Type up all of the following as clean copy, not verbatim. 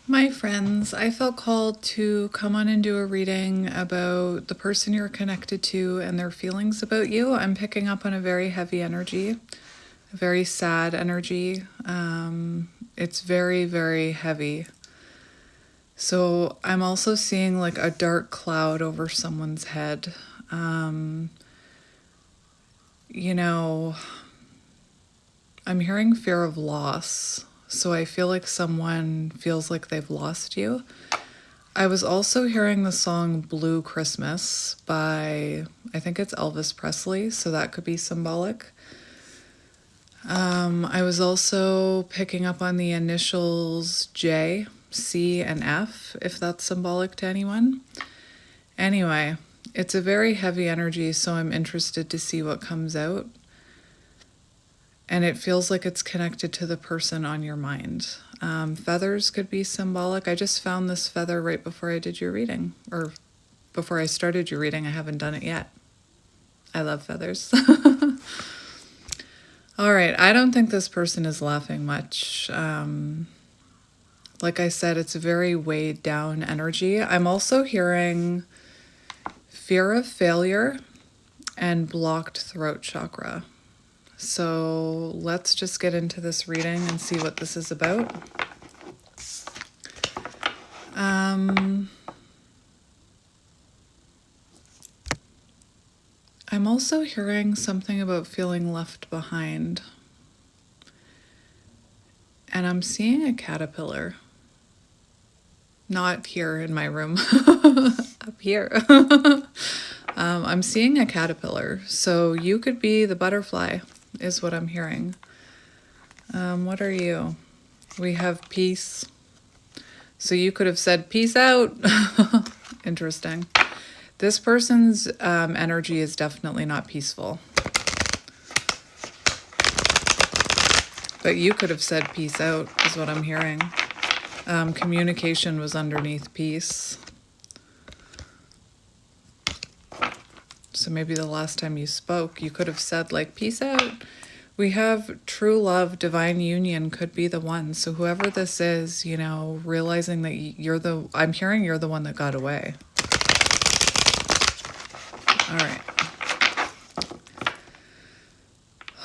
My friends, I felt called to come on and do a reading about the person you're connected to and their feelings about you. I'm picking up on a very heavy energy, a very sad energy. It's very, very heavy. So I'm also seeing like a dark cloud over someone's head. You know, I'm hearing fear of loss. So I feel like someone feels like they've lost you. I was also hearing the song Blue Christmas by, I think it's Elvis Presley, so that could be symbolic. I was also picking up on the initials J, C, and F, if that's symbolic to anyone. Anyway, it's a very heavy energy, so I'm interested to see what comes out. And it feels like it's connected to the person on your mind. Feathers could be symbolic. I just found this feather right before I did your reading, or before I started your reading. I haven't done it yet. I love feathers. All right, I don't think this person is laughing much. Like I said, it's a very weighed down energy. I'm also hearing fear of failure and blocked throat chakra. So let's just get into this reading and see what this is about. I'm also hearing something about feeling left behind. And I'm seeing a caterpillar. Not here in my room, up here. I'm seeing a caterpillar. So you could be the butterfly, is what I'm hearing. What are you? We have peace. So you could have said peace out. Interesting. This person's energy is definitely not peaceful. But you could have said peace out, is what I'm hearing. Communication was underneath peace. So maybe the last time you spoke, you could have said like, peace out. We have true love, divine union could be the one. So whoever this is, you know, realizing that I'm hearing you're the one that got away. All right.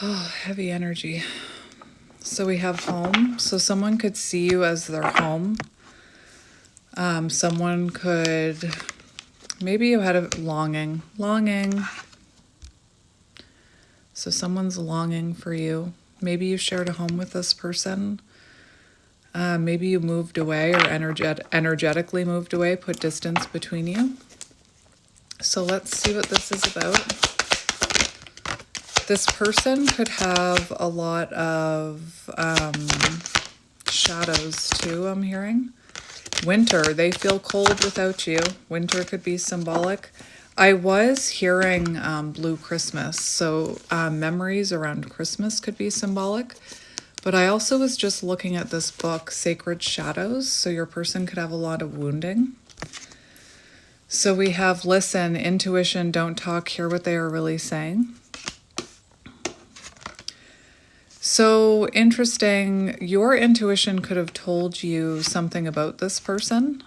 Oh, heavy energy. So we have home. So someone could see you as their home. Someone could, maybe you had a longing. So someone's longing for you. Maybe you shared a home with this person. Maybe you moved away or energetically moved away, put distance between you. So let's see what this is about. This person could have a lot of shadows too, I'm hearing. Winter, they feel cold without you. Winter could be symbolic. I was hearing Blue Christmas, so memories around Christmas could be symbolic. But I also was just looking at this book, Sacred Shadows, so your person could have a lot of wounding. So we have listen, intuition, don't talk, hear what they are really saying. So interesting, your intuition could have told you something about this person.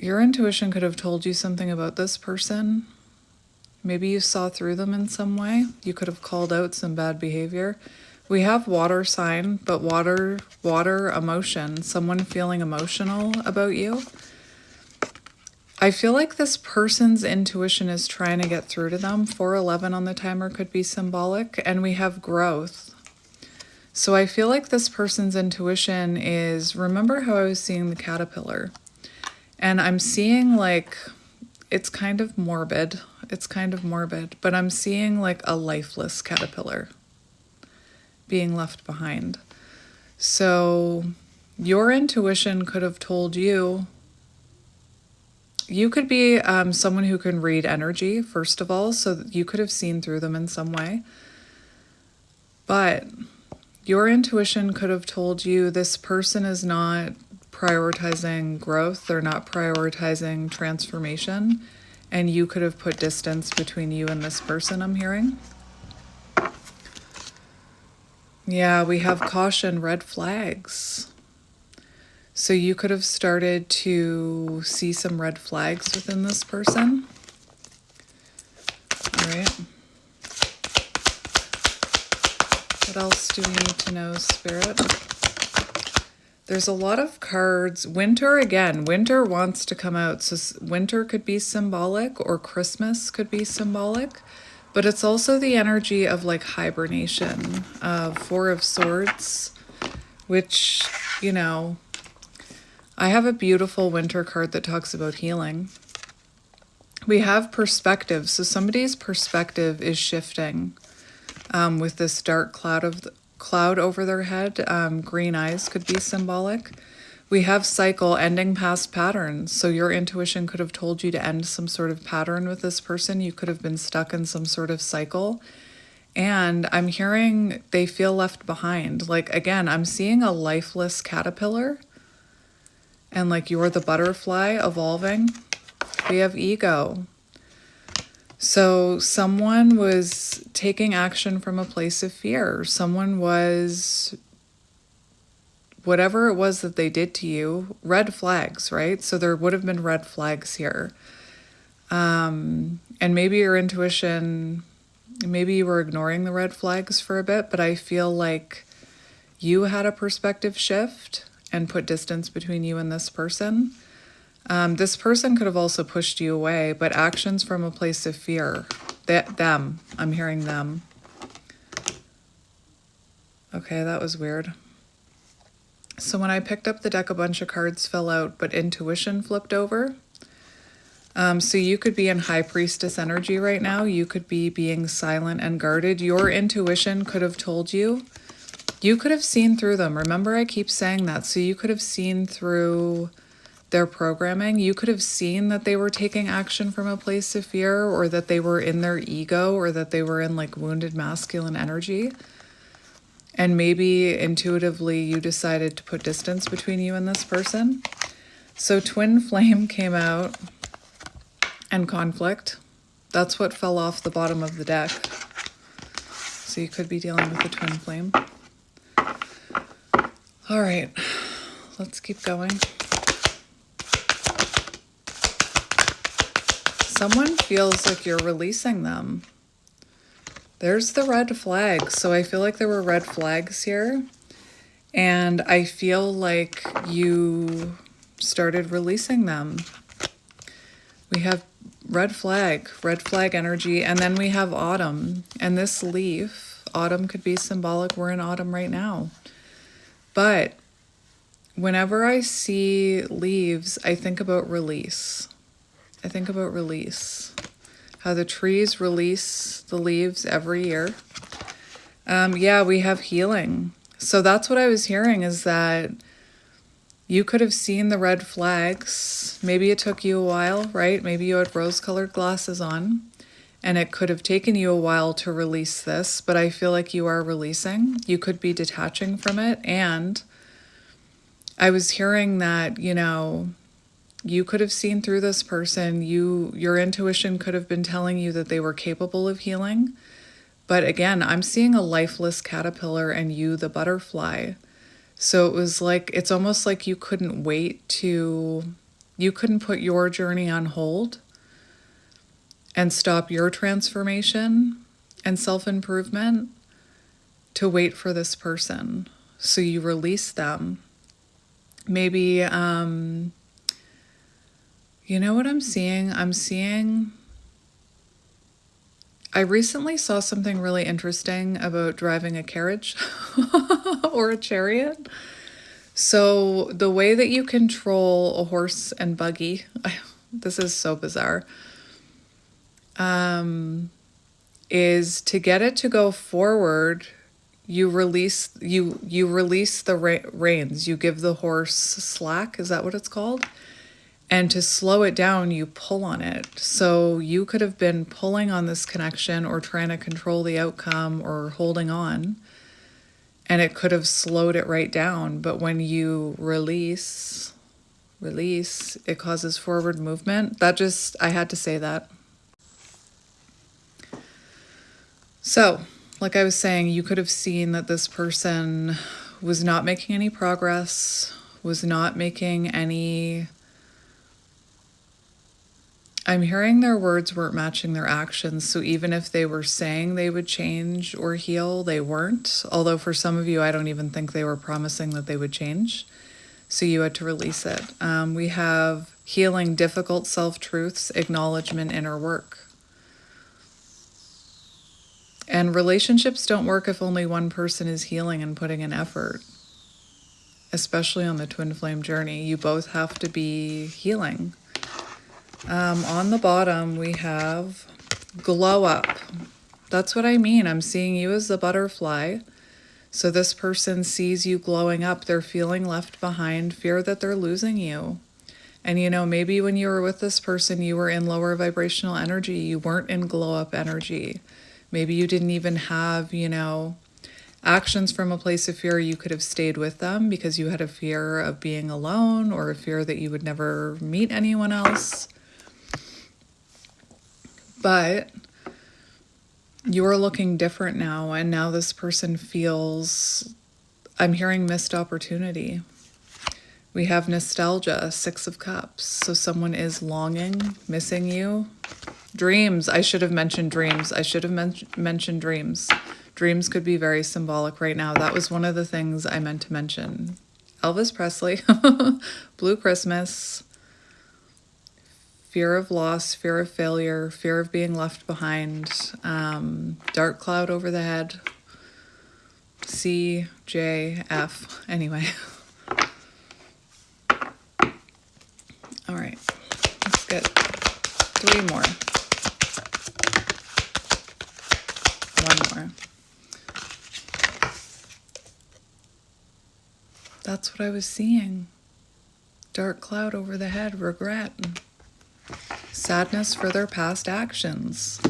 Your intuition could have told you something about this person. Maybe you saw through them in some way. You could have called out some bad behavior. We have water sign, but water, emotion, someone feeling emotional about you. I feel like this person's intuition is trying to get through to them. 411 on the timer could be symbolic. And we have growth. So I feel like this person's intuition is, remember how I was seeing the caterpillar? And I'm seeing like, it's kind of morbid. But I'm seeing like a lifeless caterpillar being left behind. So your intuition could have told you, you could be someone who can read energy, first of all, so you could have seen through them in some way. But your intuition could have told you this person is not prioritizing growth, they're not prioritizing transformation, and you could have put distance between you and this person, I'm hearing. Yeah, we have caution, red flags. So you could have started to see some red flags within this person. All right. What else do we need to know, Spirit? There's a lot of cards. Winter, again, winter wants to come out. So winter could be symbolic, or Christmas could be symbolic. But it's also the energy of like hibernation. Four of Swords, which, you know, I have a beautiful winter card that talks about healing. We have perspective. So somebody's perspective is shifting with this dark cloud over their head. Green eyes could be symbolic. We have cycle, ending past patterns. So your intuition could have told you to end some sort of pattern with this person. You could have been stuck in some sort of cycle. And I'm hearing they feel left behind. Like, again, I'm seeing a lifeless caterpillar. And like you're the butterfly evolving. We have ego. So someone was taking action from a place of fear. Someone was, whatever it was that they did to you, red flags, right? So there would have been red flags here. And maybe your intuition, maybe you were ignoring the red flags for a bit, but I feel like you had a perspective shift and put distance between you and this person. This person could have also pushed you away, but actions from a place of fear. Them. I'm hearing them. Okay, that was weird. So when I picked up the deck, a bunch of cards fell out, but intuition flipped over. So you could be in High Priestess energy right now. You could be being silent and guarded. Your intuition could have told you. You could have seen through them. Remember, I keep saying that. So you could have seen through their programming. You could have seen that they were taking action from a place of fear, or that they were in their ego, or that they were in like wounded masculine energy. And maybe intuitively you decided to put distance between you and this person. So twin flame came out, and conflict. That's what fell off the bottom of the deck. So you could be dealing with the twin flame. All right, let's keep going. Someone feels like you're releasing them. There's the red flag. So I feel like there were red flags here. And I feel like you started releasing them. We have red flag energy. And then we have autumn. And this leaf, autumn could be symbolic. We're in autumn right now. But whenever I see leaves, I think about release. How the trees release the leaves every year. Yeah, we have healing. So that's what I was hearing, is that you could have seen the red flags. Maybe it took you a while, right? Maybe you had rose-colored glasses on, and it could have taken you a while to release this, but I feel like you are releasing. You could be detaching from it. And I was hearing that, you know, you could have seen through this person. Your intuition could have been telling you that they were capable of healing. But again, I'm seeing a lifeless caterpillar and you the butterfly. So it was like, it's almost like you couldn't you couldn't put your journey on hold and stop your transformation and self-improvement to wait for this person. So you release them. Maybe, you know what I'm seeing? I recently saw something really interesting about driving a carriage or a chariot. So the way that you control a horse and buggy, this is so bizarre, is to get it to go forward. You release the reins. You give the horse slack. Is that what it's called? And to slow it down, you pull on it. So you could have been pulling on this connection or trying to control the outcome or holding on, and it could have slowed it right down. But when you release, it causes forward movement. I had to say that. So like I was saying, you could have seen that this person was not making any progress, was not making any... I'm hearing their words weren't matching their actions, so even if they were saying they would change or heal, they weren't. Although for some of you, I don't even think they were promising that they would change. So you had to release it. We have healing difficult self-truths, acknowledgement, inner work. And relationships don't work if only one person is healing and putting in effort, especially on the twin flame journey. You both have to be healing. On the bottom, we have glow up. That's what I mean. I'm seeing you as the butterfly. So this person sees you glowing up. They're feeling left behind, fear that they're losing you. And you know, maybe when you were with this person, you were in lower vibrational energy. You weren't in glow up energy. Maybe you didn't even have, you know, actions from a place of fear. You could have stayed with them because you had a fear of being alone or a fear that you would never meet anyone else. But you are looking different now, and now this person feels, I'm hearing missed opportunity. We have nostalgia, 6 of Cups. So someone is longing, missing you. Dreams. I should have mentioned dreams. I should have mentioned dreams. Dreams could be very symbolic right now. That was one of the things I meant to mention. Elvis Presley, Blue Christmas, fear of loss, fear of failure, fear of being left behind, dark cloud over the head, C, J, F. Anyway. All right, let's get 3 more. 1 more. That's what I was seeing. Dark cloud over the head, regret. Sadness for their past actions.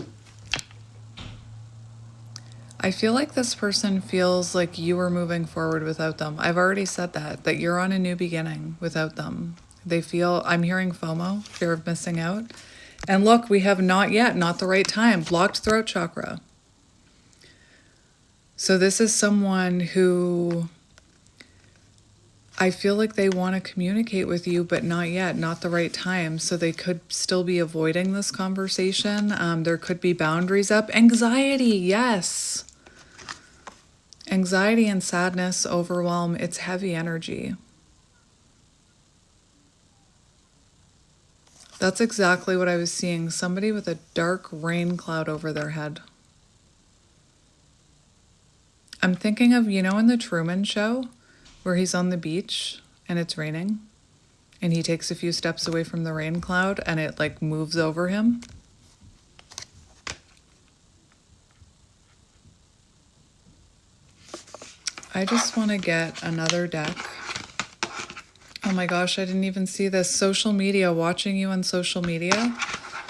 I feel like this person feels like you were moving forward without them. I've already said that you're on a new beginning without them. They feel, I'm hearing FOMO, fear of missing out. And look, we have not yet, not the right time, blocked throat chakra. So this is someone who I feel like they want to communicate with you, but not yet, not the right time. So they could still be avoiding this conversation. There could be boundaries up. Anxiety, yes. Anxiety and sadness, overwhelm, it's heavy energy. That's exactly what I was seeing. Somebody with a dark rain cloud over their head. I'm thinking of, you know, in the Truman Show, where he's on the beach and it's raining and he takes a few steps away from the rain cloud and it like moves over him. I just want to get another deck. Oh my gosh, I didn't even see this. Social media, watching you on social media.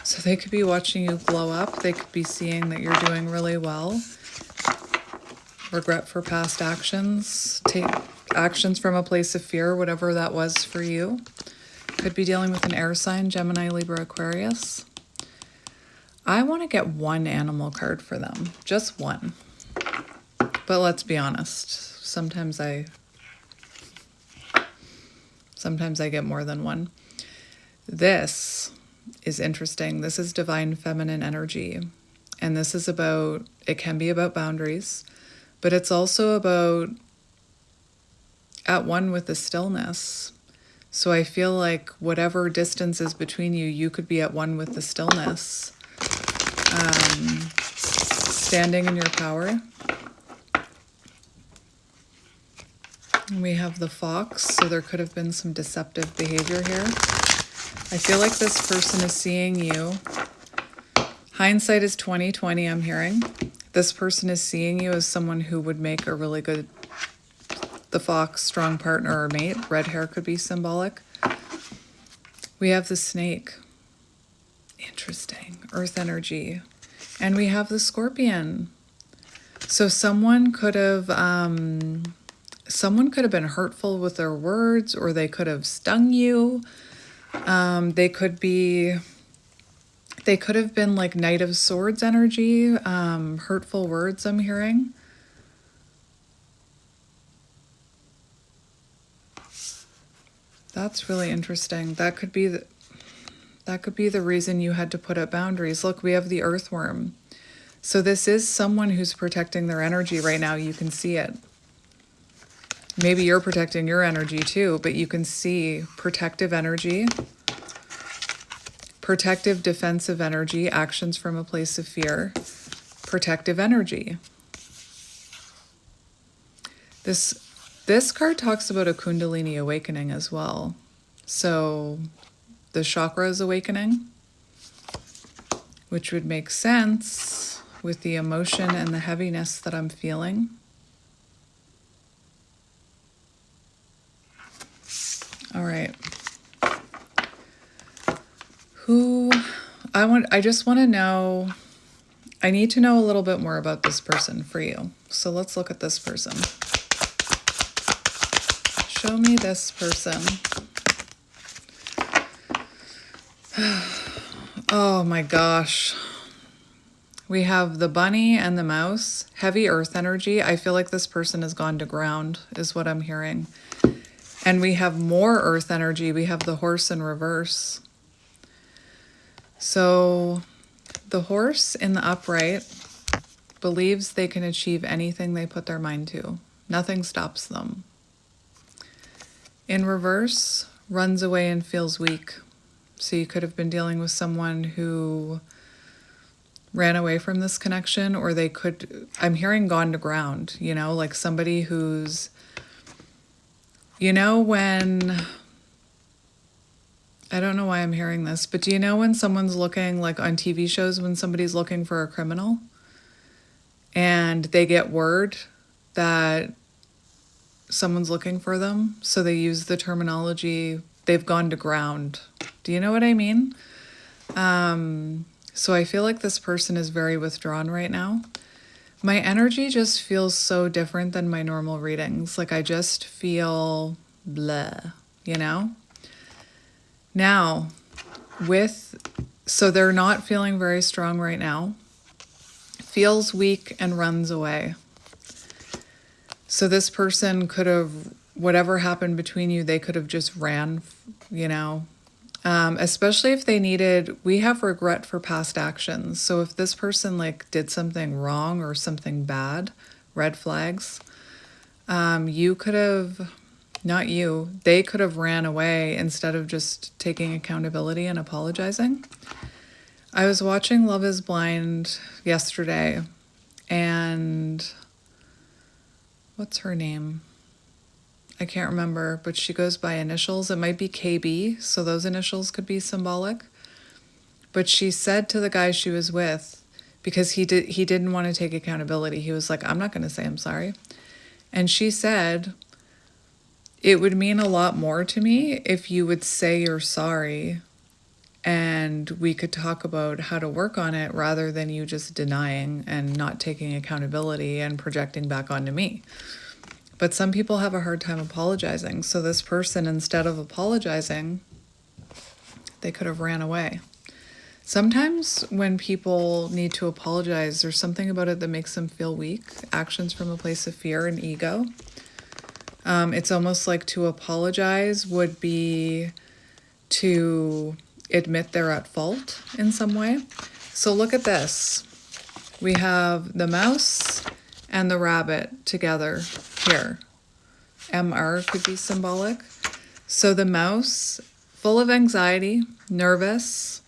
So they could be watching you glow up. They could be seeing that you're doing really well. Regret for past actions. Take actions from a place of fear, whatever that was for you. Could be dealing with an air sign, Gemini, Libra, Aquarius. I want to get 1 animal card for them. Just 1. But let's be honest. Sometimes I get more than 1. This is interesting. This is divine feminine energy. And this is about, it can be about boundaries, but it's also about at one with the stillness. So I feel like whatever distance is between you, you could be at one with the stillness. Standing in your power. And we have the fox, so there could have been some deceptive behavior here. I feel like this person is seeing you. Hindsight is 20/20, I'm hearing. This person is seeing you as someone who would make a really good, the fox, strong partner or mate. Red hair could be symbolic. We have the snake. Interesting. Earth energy. And we have the scorpion. So someone could have been hurtful with their words, or they could have stung you. They They could have been like Knight of Swords energy, hurtful words I'm hearing. That's really interesting. That could be the reason you had to put up boundaries. Look, we have the earthworm. So this is someone who's protecting their energy right now. You can see it. Maybe you're protecting your energy too, but you can see protective energy, protective defensive energy, actions from a place of fear, protective energy. This card talks about a Kundalini awakening as well. So the chakra is awakening, which would make sense with the emotion and the heaviness that I'm feeling. All right. I just want to know, I need to know a little bit more about this person for you. So let's look at this person. Show me this person. Oh my gosh. We have the bunny and the mouse, heavy earth energy. I feel like this person has gone to ground, is what I'm hearing. And we have more earth energy. We have the horse in reverse. So the horse in the upright believes they can achieve anything they put their mind to. Nothing stops them. In reverse, runs away and feels weak. So you could have been dealing with someone who ran away from this connection, or they could, I'm hearing gone to ground, you know, like somebody who's, you know, when, I don't know why I'm hearing this, but do you know when someone's looking, like on TV shows, when somebody's looking for a criminal and they get word that someone's looking for them, so they use the terminology, they've gone to ground. Do you know what I mean? So I feel like this person is very withdrawn right now. My energy just feels so different than my normal readings. Like I just feel bleh, you know? Now, so they're not feeling very strong right now. Feels weak and runs away. So this person could have, whatever happened between you, they could have just ran, you know, especially if they needed, we have regret for past actions. So if this person like did something wrong or something bad, red flags, you could have, not you, they could have ran away instead of just taking accountability and apologizing. I was watching Love is Blind yesterday, and what's her name? I can't remember, but she goes by initials. It might be KB, so those initials could be symbolic. But she said to the guy she was with, because he didn't want to take accountability. He was like, I'm not going to say I'm sorry. And she said, it would mean a lot more to me if you would say you're sorry and we could talk about how to work on it rather than you just denying and not taking accountability and projecting back onto me. But some people have a hard time apologizing. So this person, instead of apologizing, they could have ran away. Sometimes when people need to apologize, there's something about it that makes them feel weak. Actions from a place of fear and ego. It's almost like to apologize would be to admit they're at fault in some way. So look at this. We have the mouse and the rabbit together here. MR could be symbolic. So the mouse, full of anxiety, nervous,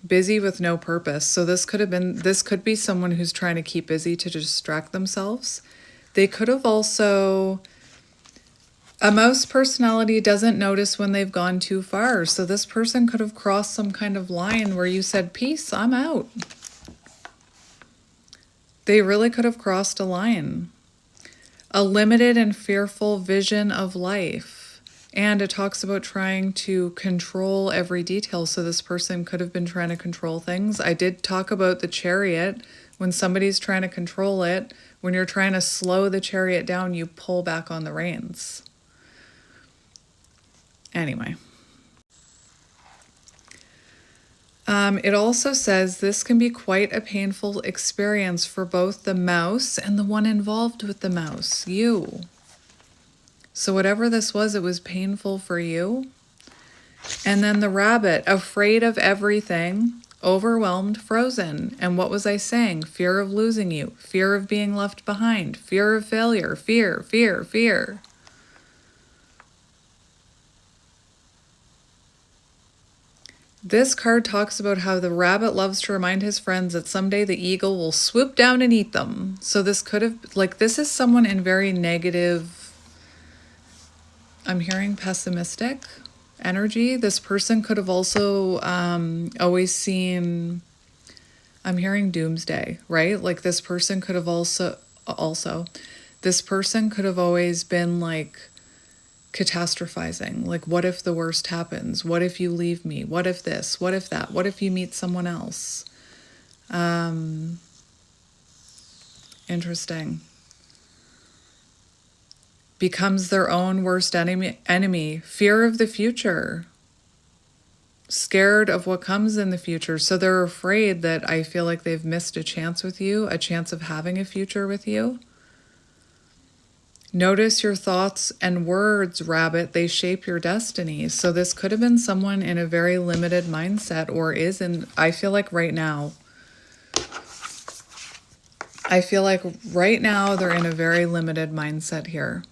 busy with no purpose. So this could be someone who's trying to keep busy to distract themselves. They could have also, a mouse personality doesn't notice when they've gone too far. So this person could have crossed some kind of line where you said, peace, I'm out. They really could have crossed a line. A limited and fearful vision of life. And it talks about trying to control every detail. So this person could have been trying to control things. I did talk about the chariot. When somebody's trying to control it, when you're trying to slow the chariot down, you pull back on the reins. Anyway. It also says this can be quite a painful experience for both the mouse and the one involved with the mouse, you. So whatever this was, it was painful for you. And then the rabbit, afraid of everything, overwhelmed, frozen. And what was I saying? Fear of losing you, fear of being left behind, fear of failure, fear, fear, fear. This card talks about how the rabbit loves to remind his friends that someday the eagle will swoop down and eat them. So this could have, like, this is someone in very negative, I'm hearing pessimistic energy. This person could have also always seen, I'm hearing doomsday, right? Like this person could have also, this person could have always been like, catastrophizing, like what if the worst happens, what if you leave me, what if this, what if that, what if you meet someone else. Interesting. Becomes their own worst enemy, fear of the future, scared of what comes in the future. So they're afraid that, I feel like they've missed a chance with you, a chance of having a future with you. Notice your thoughts and words, rabbit. They shape your destiny. So this could have been someone in a very limited mindset, or is in, I feel like right now. I feel like right now they're in a very limited mindset here.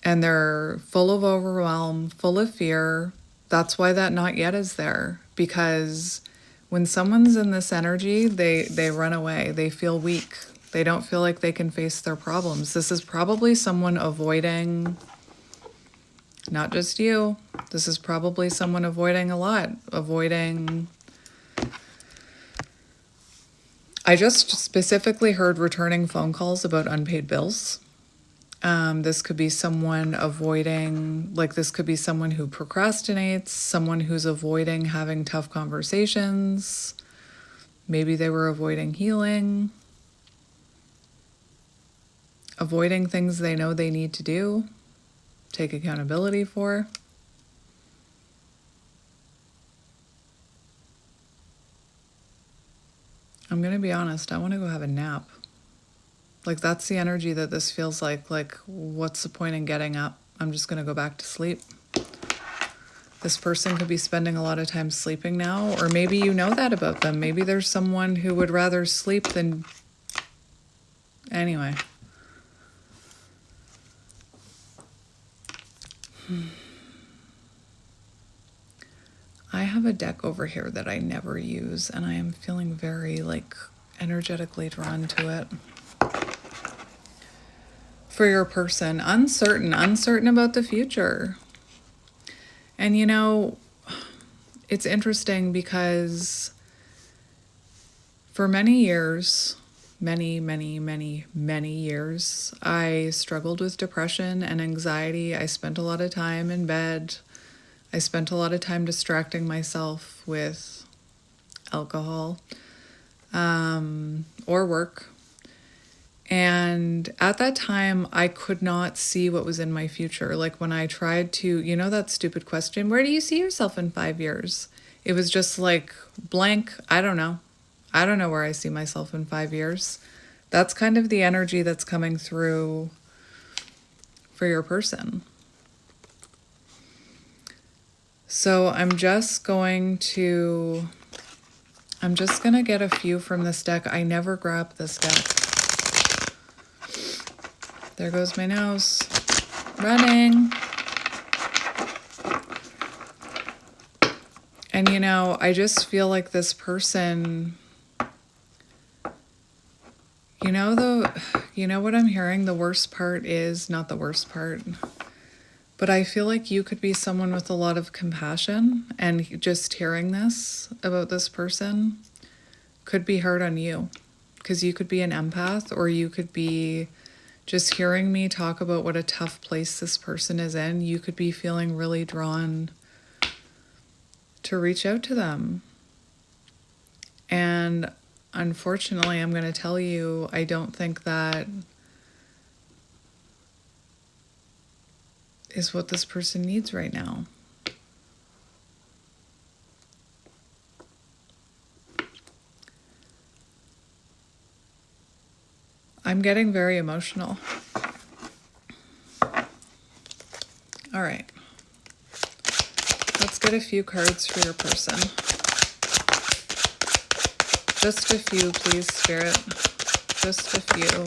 And they're full of overwhelm, full of fear. That's why that not yet is there. Because when someone's in this energy, they run away. They feel weak. They don't feel like they can face their problems. This is probably someone avoiding, not just you. This is probably someone avoiding a lot. Avoiding. I just specifically heard returning phone calls about unpaid bills. This could be someone avoiding, like this could be someone who procrastinates, someone who's avoiding having tough conversations. Maybe they were avoiding healing. Avoiding things they know they need to do, take accountability for. I'm going to be honest, I want to go have a nap. Like that's the energy that this feels like. Like, what's the point in getting up? I'm just going to go back to sleep. This person could be spending a lot of time sleeping now, or maybe you know that about them. Maybe there's someone who would rather sleep than... Anyway. I have a deck over here that I never use, and I am feeling very, like, energetically drawn to it. For your person, uncertain about the future. And you know, it's interesting because for many years, many years, I struggled with depression and anxiety. I spent a lot of time in bed. I spent a lot of time distracting myself with alcohol or work. And at that time, I could not see what was in my future. Like when I tried to, you know, that stupid question, where do you see yourself in 5 years? It was just like blank. I don't know. I don't know where I see myself in 5 years. That's kind of the energy that's coming through for your person. So I'm just going to get a few from this deck. I never grab this deck. There goes my nose. Running. And you know, I just feel like this person, you know what I'm hearing? The worst part is not the worst part. But I feel like you could be someone with a lot of compassion, and just hearing this about this person could be hard on you, because you could be an empath, or you could be just hearing me talk about what a tough place this person is in. You could be feeling really drawn to reach out to them. And unfortunately, I'm going to tell you, I don't think that is what this person needs right now. I'm getting very emotional. All right. Let's get a few cards for your person. Just a few, please, Spirit. Just a few.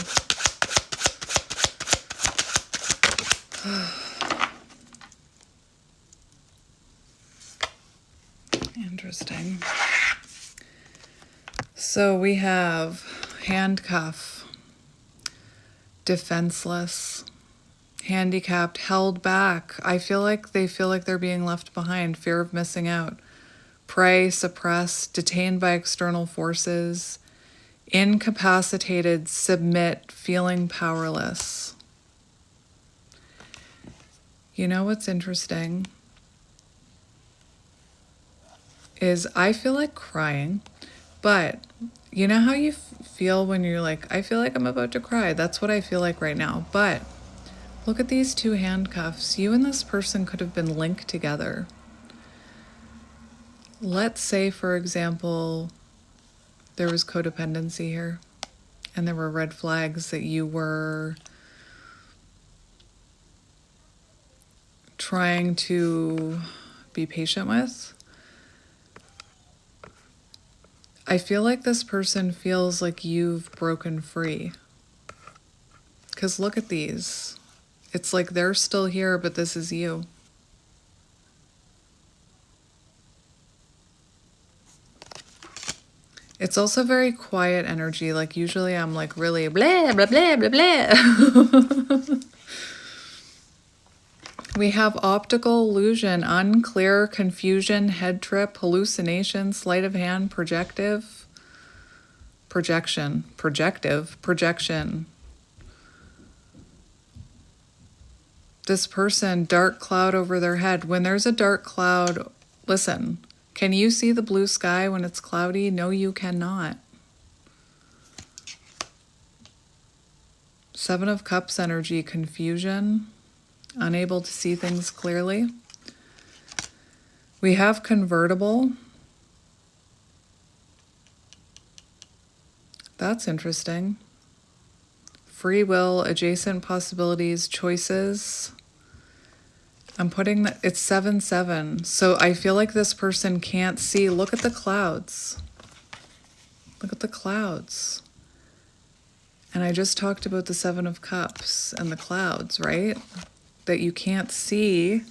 Interesting. So we have handcuff, defenseless, handicapped, held back. I feel like they're being left behind, fear of missing out. Prey, suppress, detained by external forces, incapacitated, submit, feeling powerless. You know what's interesting is I feel like crying, but you know how you feel when you're like, I feel like I'm about to cry. That's what I feel like right now. But look at these two handcuffs. You and this person could have been linked together. Let's say, for example, there was codependency here and there were red flags that you were trying to be patient with. I feel like this person feels like you've broken free. Because look at these. It's like they're still here, but this is you. It's also very quiet energy. Like usually I'm like really blah, blah, blah, blah, blah. We have optical illusion, unclear, confusion, head trip, hallucination, sleight of hand, projection. This person, dark cloud over their head. When there's a dark cloud, listen, can you see the blue sky when it's cloudy? No, you cannot. Seven of Cups energy, confusion, unable to see things clearly. We have convertible. That's interesting. Free will, adjacent possibilities, choices. I'm putting that, it's 7-7. So I feel like this person can't see. Look at the clouds. Look at the clouds. And I just talked about the 7 of Cups and the clouds, right? That you can't see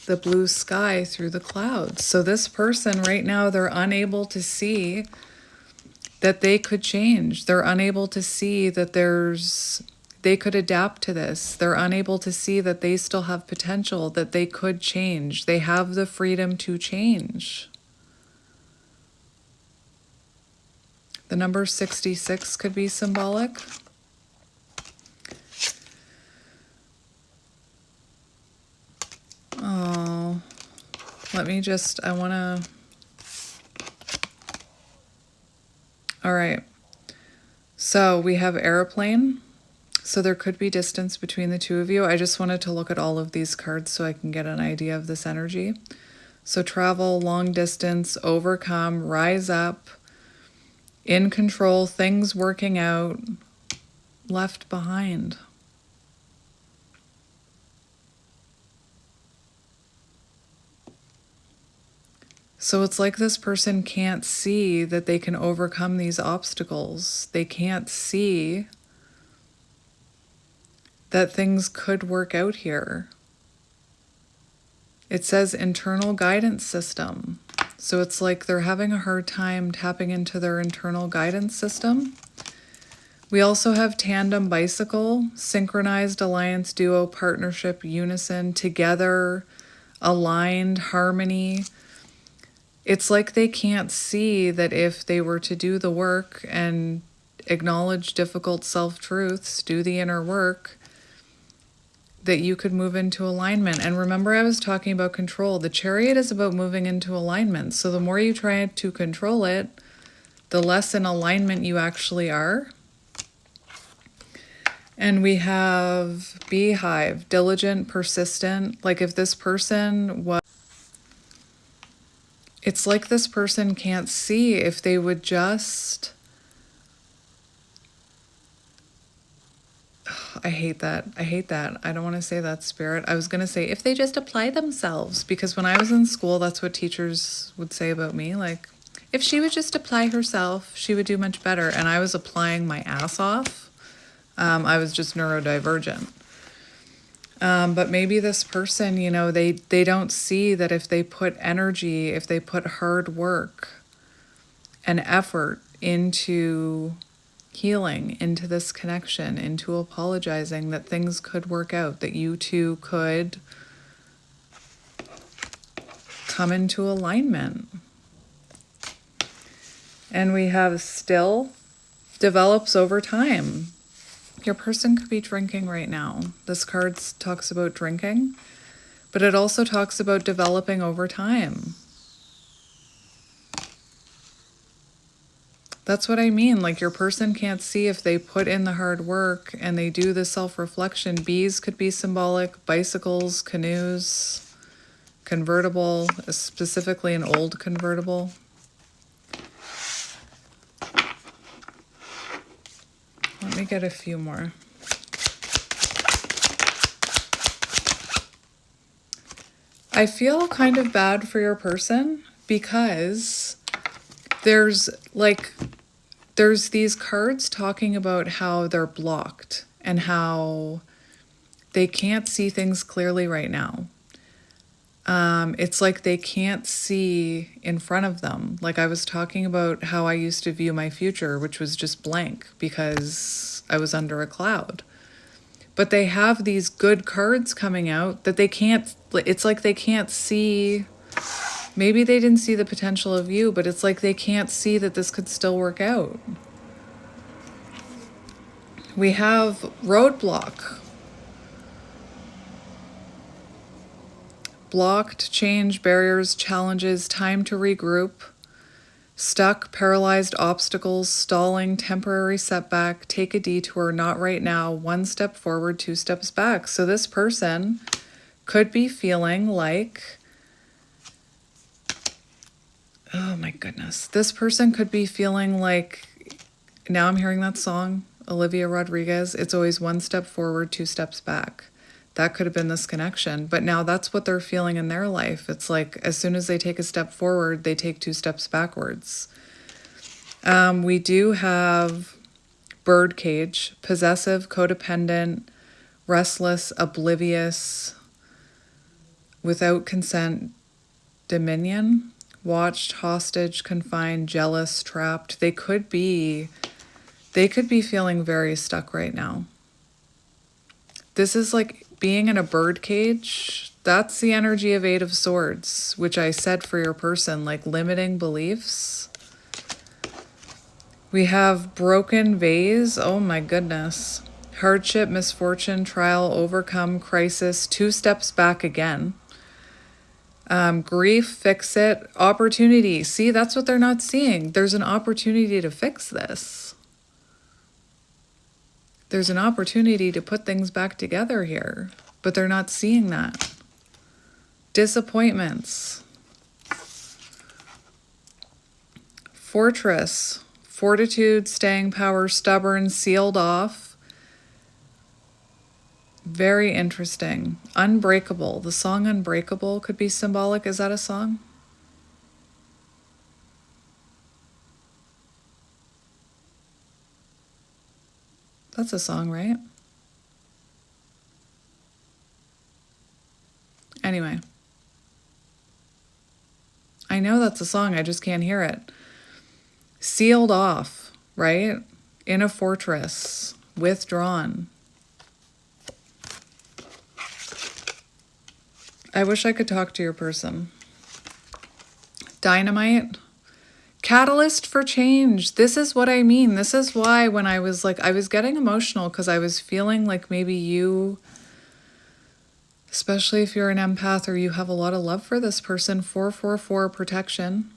the blue sky through the clouds. So this person right now, they're unable to see that they could change. They're unable to see that they could adapt to this. They're unable to see that they still have potential, that they could change. They have the freedom to change. The number 66 could be symbolic. Oh, I want to... All right. So we have airplane. So there could be distance between the two of you. I just wanted to look at all of these cards so I can get an idea of this energy. So travel, long distance, overcome, rise up, in control, things working out, left behind. So it's like this person can't see that they can overcome these obstacles. They can't see that things could work out here. It says internal guidance system. So it's like they're having a hard time tapping into their internal guidance system. We also have tandem bicycle, synchronized alliance, duo, partnership, unison, together, aligned, harmony. It's like they can't see that if they were to do the work and acknowledge difficult self-truths, do the inner work, that you could move into alignment. And remember, I was talking about control. The Chariot is about moving into alignment. So the more you try to control it, the less in alignment you actually are. And we have beehive, diligent, persistent. Like if this person was... It's like this person can't see if they would just I hate that. I hate that. I don't want to say that, Spirit. I was going to say if they just apply themselves, because when I was in school, that's what teachers would say about me. Like, if she would just apply herself, she would do much better. And I was applying my ass off. I was just neurodivergent. But maybe this person, you know, they don't see that if they put energy, if they put hard work and effort into healing, into this connection, into apologizing, that things could work out, that you two could come into alignment. And we have still develops over time. Your person could be drinking right now. This card talks about drinking, but it also talks about developing over time. That's what I mean. Like, your person can't see if they put in the hard work and they do the self-reflection. Bees could be symbolic, bicycles, canoes, convertible, specifically an old convertible. Let me get a few more. I feel kind of bad for your person because there's these cards talking about how they're blocked and how they can't see things clearly right now. It's like they can't see in front of them. Like, I was talking about how I used to view my future, which was just blank because I was under a cloud. But they have these good cards coming out that they can't, it's like they can't see. Maybe they didn't see the potential of you, but it's like they can't see that this could still work out. We have roadblock. Blocked, change, barriers, challenges, time to regroup, stuck, paralyzed, obstacles, stalling, temporary setback, take a detour, not right now, 1 step forward, 2 steps back. So this person could be feeling like, oh my goodness, this person could be feeling like, now I'm hearing that song, Olivia Rodrigo, it's always 1 step forward, 2 steps back. That could have been this connection, but now that's what they're feeling in their life. It's like as soon as they take a step forward, they take 2 steps backwards. We do have birdcage, possessive, codependent, restless, oblivious, without consent, dominion, watched, hostage, confined, jealous, trapped. They could be feeling very stuck right now. This is like being in a bird cage. That's the energy of 8 of Swords, which I said for your person, like limiting beliefs. We have broken vase. Oh my goodness. Hardship, misfortune, trial, overcome, crisis, 2 steps back again. Grief, fix it, opportunity. See, that's what they're not seeing. There's an opportunity to fix this. There's an opportunity to put things back together here, but they're not seeing that. Disappointments. Fortress. Fortitude, staying power, stubborn, sealed off. Very interesting. Unbreakable. The song Unbreakable could be symbolic. Is that a song? That's a song, right? Anyway. I know that's a song, I just can't hear it. Sealed off, right? In a fortress. Withdrawn. I wish I could talk to your person. Dynamite. Catalyst for change. This is what I mean. This is why when I was like, I was getting emotional because I was feeling like maybe you, especially if you're an empath or you have a lot of love for this person, 444 protection.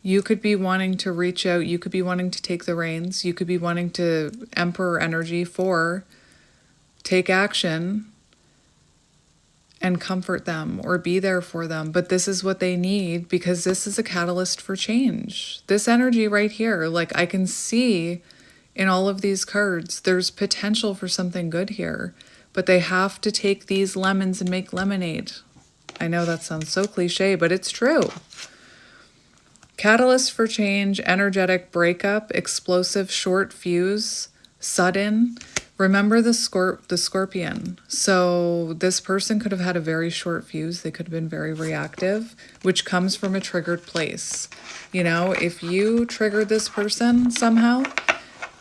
You could be wanting to reach out. You could be wanting to take the reins. You could be wanting to Emperor energy 4, take action and comfort them or be there for them. But this is what they need because this is a catalyst for change. This energy right here, like I can see in all of these cards. There's potential for something good here, but they have to take these lemons and make lemonade. I know that sounds so cliche, but it's true. Catalyst for change, energetic breakup, explosive, short fuse, sudden. Remember the scorpion. So this person could have had a very short fuse. They could have been very reactive, which comes from a triggered place. You know, if you triggered this person somehow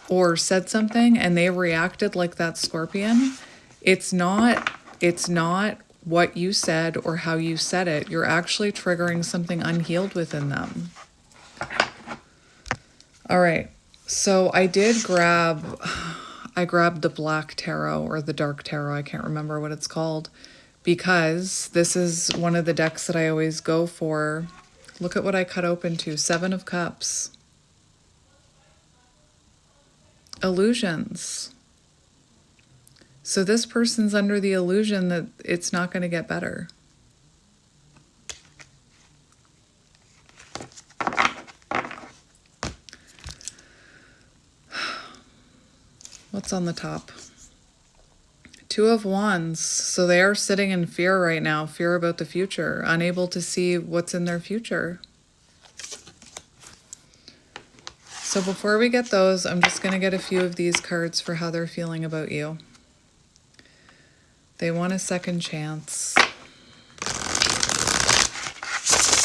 or said something and they reacted like that scorpion, it's not what you said or how you said it. You're actually triggering something unhealed within them. All right, so I grabbed the black tarot or the dark tarot, I can't remember what it's called, because this is one of the decks that I always go for. Look at what I cut open to, 7 of Cups. Illusions. So this person's under the illusion that it's not going to get better. What's on the top? 2 of Wands. So they are sitting in fear right now, fear about the future, unable to see what's in their future. So before we get those, I'm just going to get a few of these cards for how they're feeling about you. They want a second chance.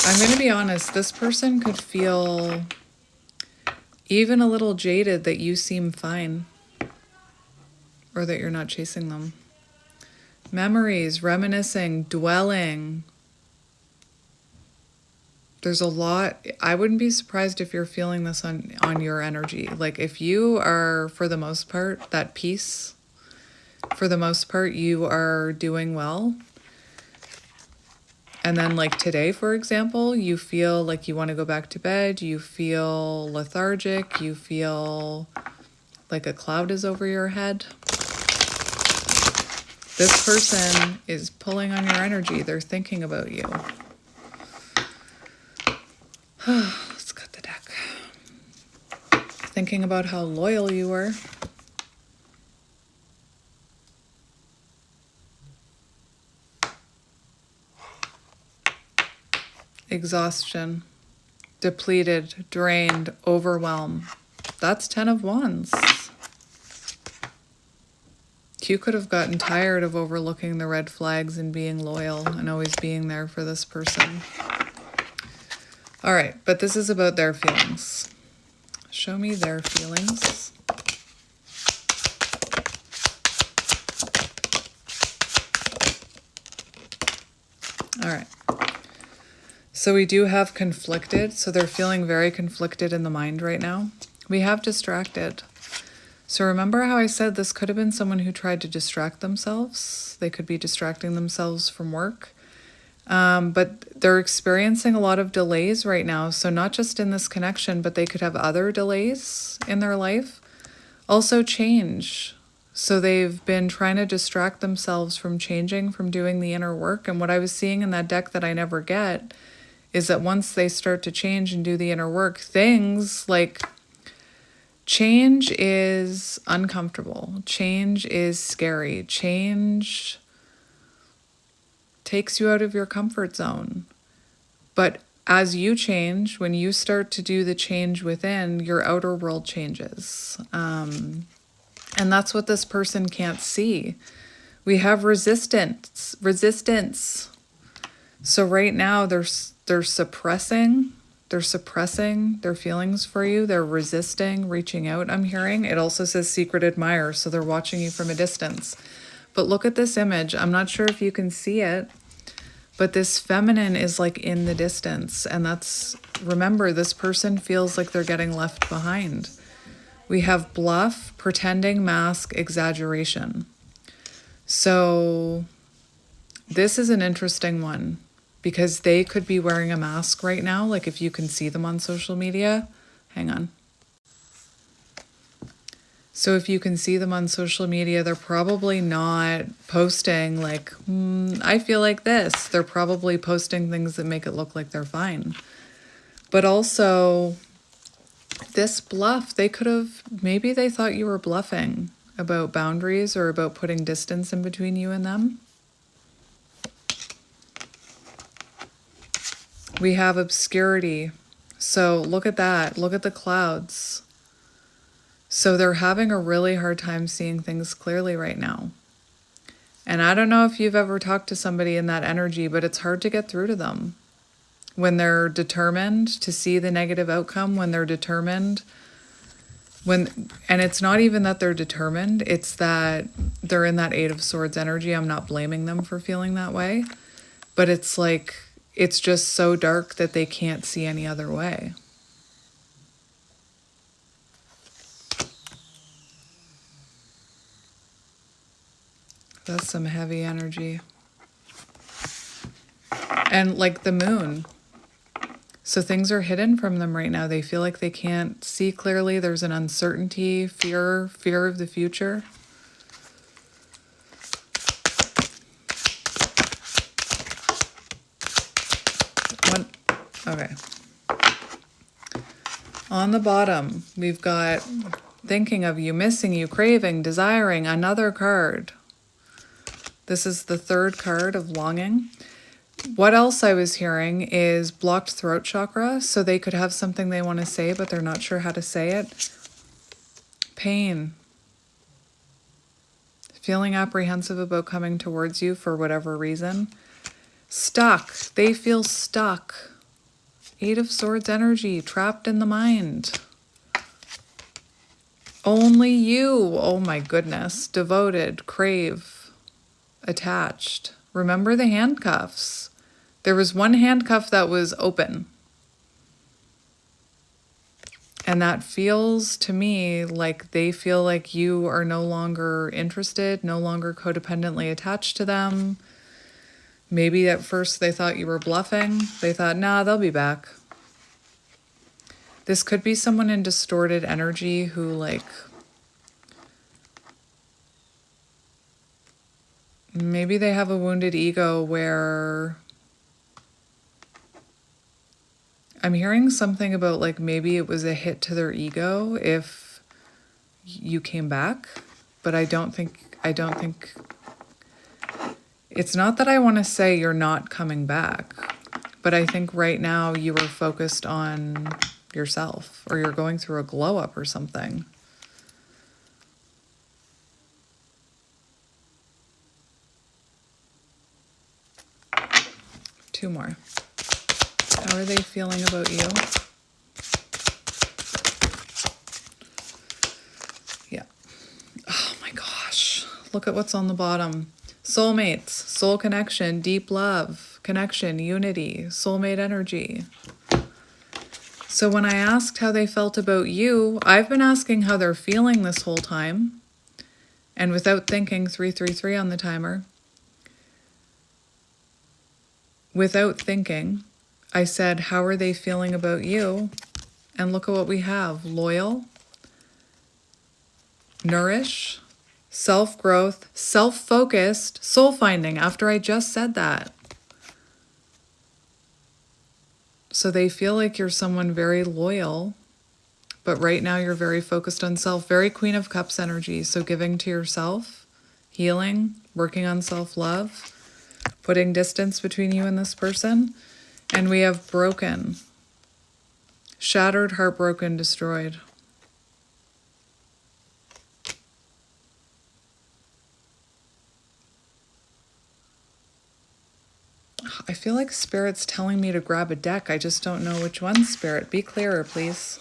I'm going to be honest, this person could feel even a little jaded that you seem fine. Or that you're not chasing them. Memories, reminiscing, dwelling. There's a lot. I wouldn't be surprised if you're feeling this on your energy. Like if you are, for the most part, that peace, for the most part, you are doing well. And then like today, for example, you feel like you want to go back to bed. You feel lethargic. You feel like a cloud is over your head. This person is pulling on your energy. They're thinking about you. Let's cut the deck. Thinking about how loyal you were. Exhaustion. Depleted, drained, overwhelmed. That's 10 of Wands. You could have gotten tired of overlooking the red flags and being loyal and always being there for this person. All right, but this is about their feelings. Show me their feelings. All right. So we do have conflicted. So they're feeling very conflicted in the mind right now. We have distracted. So remember how I said this could have been someone who tried to distract themselves. They could be distracting themselves from work. But they're experiencing a lot of delays right now. So not just in this connection, but they could have other delays in their life. Also change. So they've been trying to distract themselves from changing, from doing the inner work. And what I was seeing in that deck that I never get is that once they start to change and do the inner work, things like change is uncomfortable. Change is scary. Change takes you out of your comfort zone. But as you change, when you start to do the change within, your outer world changes. And that's what this person can't see. We have resistance. So right now they're suppressing their feelings for you. They're resisting reaching out, I'm hearing. It also says secret admirer, so they're watching you from a distance. But look at this image. I'm not sure if you can see it, but this feminine is like in the distance. And remember, this person feels like they're getting left behind. We have bluff, pretending, mask, exaggeration. So this is an interesting one. Because they could be wearing a mask right now, like if you can see them on social media. Hang on. So if you can see them on social media, they're probably not posting like, I feel like this. They're probably posting things that make it look like they're fine. But also, This bluff, maybe they thought you were bluffing about boundaries or about putting distance in between you and them. We have obscurity. So look at that. Look at the clouds. So they're having a really hard time seeing things clearly right now. And I don't know if you've ever talked to somebody in that energy, but it's hard to get through to them. When they're determined to see the negative outcome, when they're determined, and it's not even that they're determined, it's that they're in that Eight of Swords energy. I'm not blaming them for feeling that way, but it's like, it's just so dark that they can't see any other way. That's some heavy energy. And like the moon. So things are hidden from them right now. They feel like they can't see clearly. There's an uncertainty, fear of the future. Okay. On the bottom, we've got thinking of you, missing you, craving, desiring, another card. This is the third card of longing. What else I was hearing is blocked throat chakra, so they could have something they want to say, but they're not sure how to say it. Pain. Feeling apprehensive about coming towards you for whatever reason. Stuck. They feel stuck. Eight of Swords energy, trapped in the mind. Only you. Oh my goodness. Devoted, crave, attached. Remember the handcuffs. There was one handcuff that was open. And that feels to me like they feel like you are no longer interested, no longer codependently attached to them. Maybe at first they thought you were bluffing. They thought, nah, they'll be back. This could be someone in distorted energy who like, maybe they have a wounded ego where I'm hearing something about like maybe it was a hit to their ego if you came back, but I don't think it's not that I want to say you're not coming back, but I think right now you are focused on yourself or you're going through a glow up or something. Two more. How are they feeling about you? Yeah. Oh my gosh. Look at what's on the bottom. Soulmates, soul connection, deep love, connection, unity, soulmate energy. So when I asked how they felt about you, I've been asking how they're feeling this whole time. And without thinking, 333 on the timer. Without thinking, I said, how are they feeling about you? And look at what we have. Loyal, nourish, self-growth, self-focused, soul-finding, after I just said that. So they feel like you're someone very loyal, but right now you're very focused on self, very Queen of Cups energy. So giving to yourself, healing, working on self-love, putting distance between you and this person. And we have broken, shattered, heartbroken, destroyed. I feel like Spirit's telling me to grab a deck. I just don't know which one, Spirit. Be clearer, please.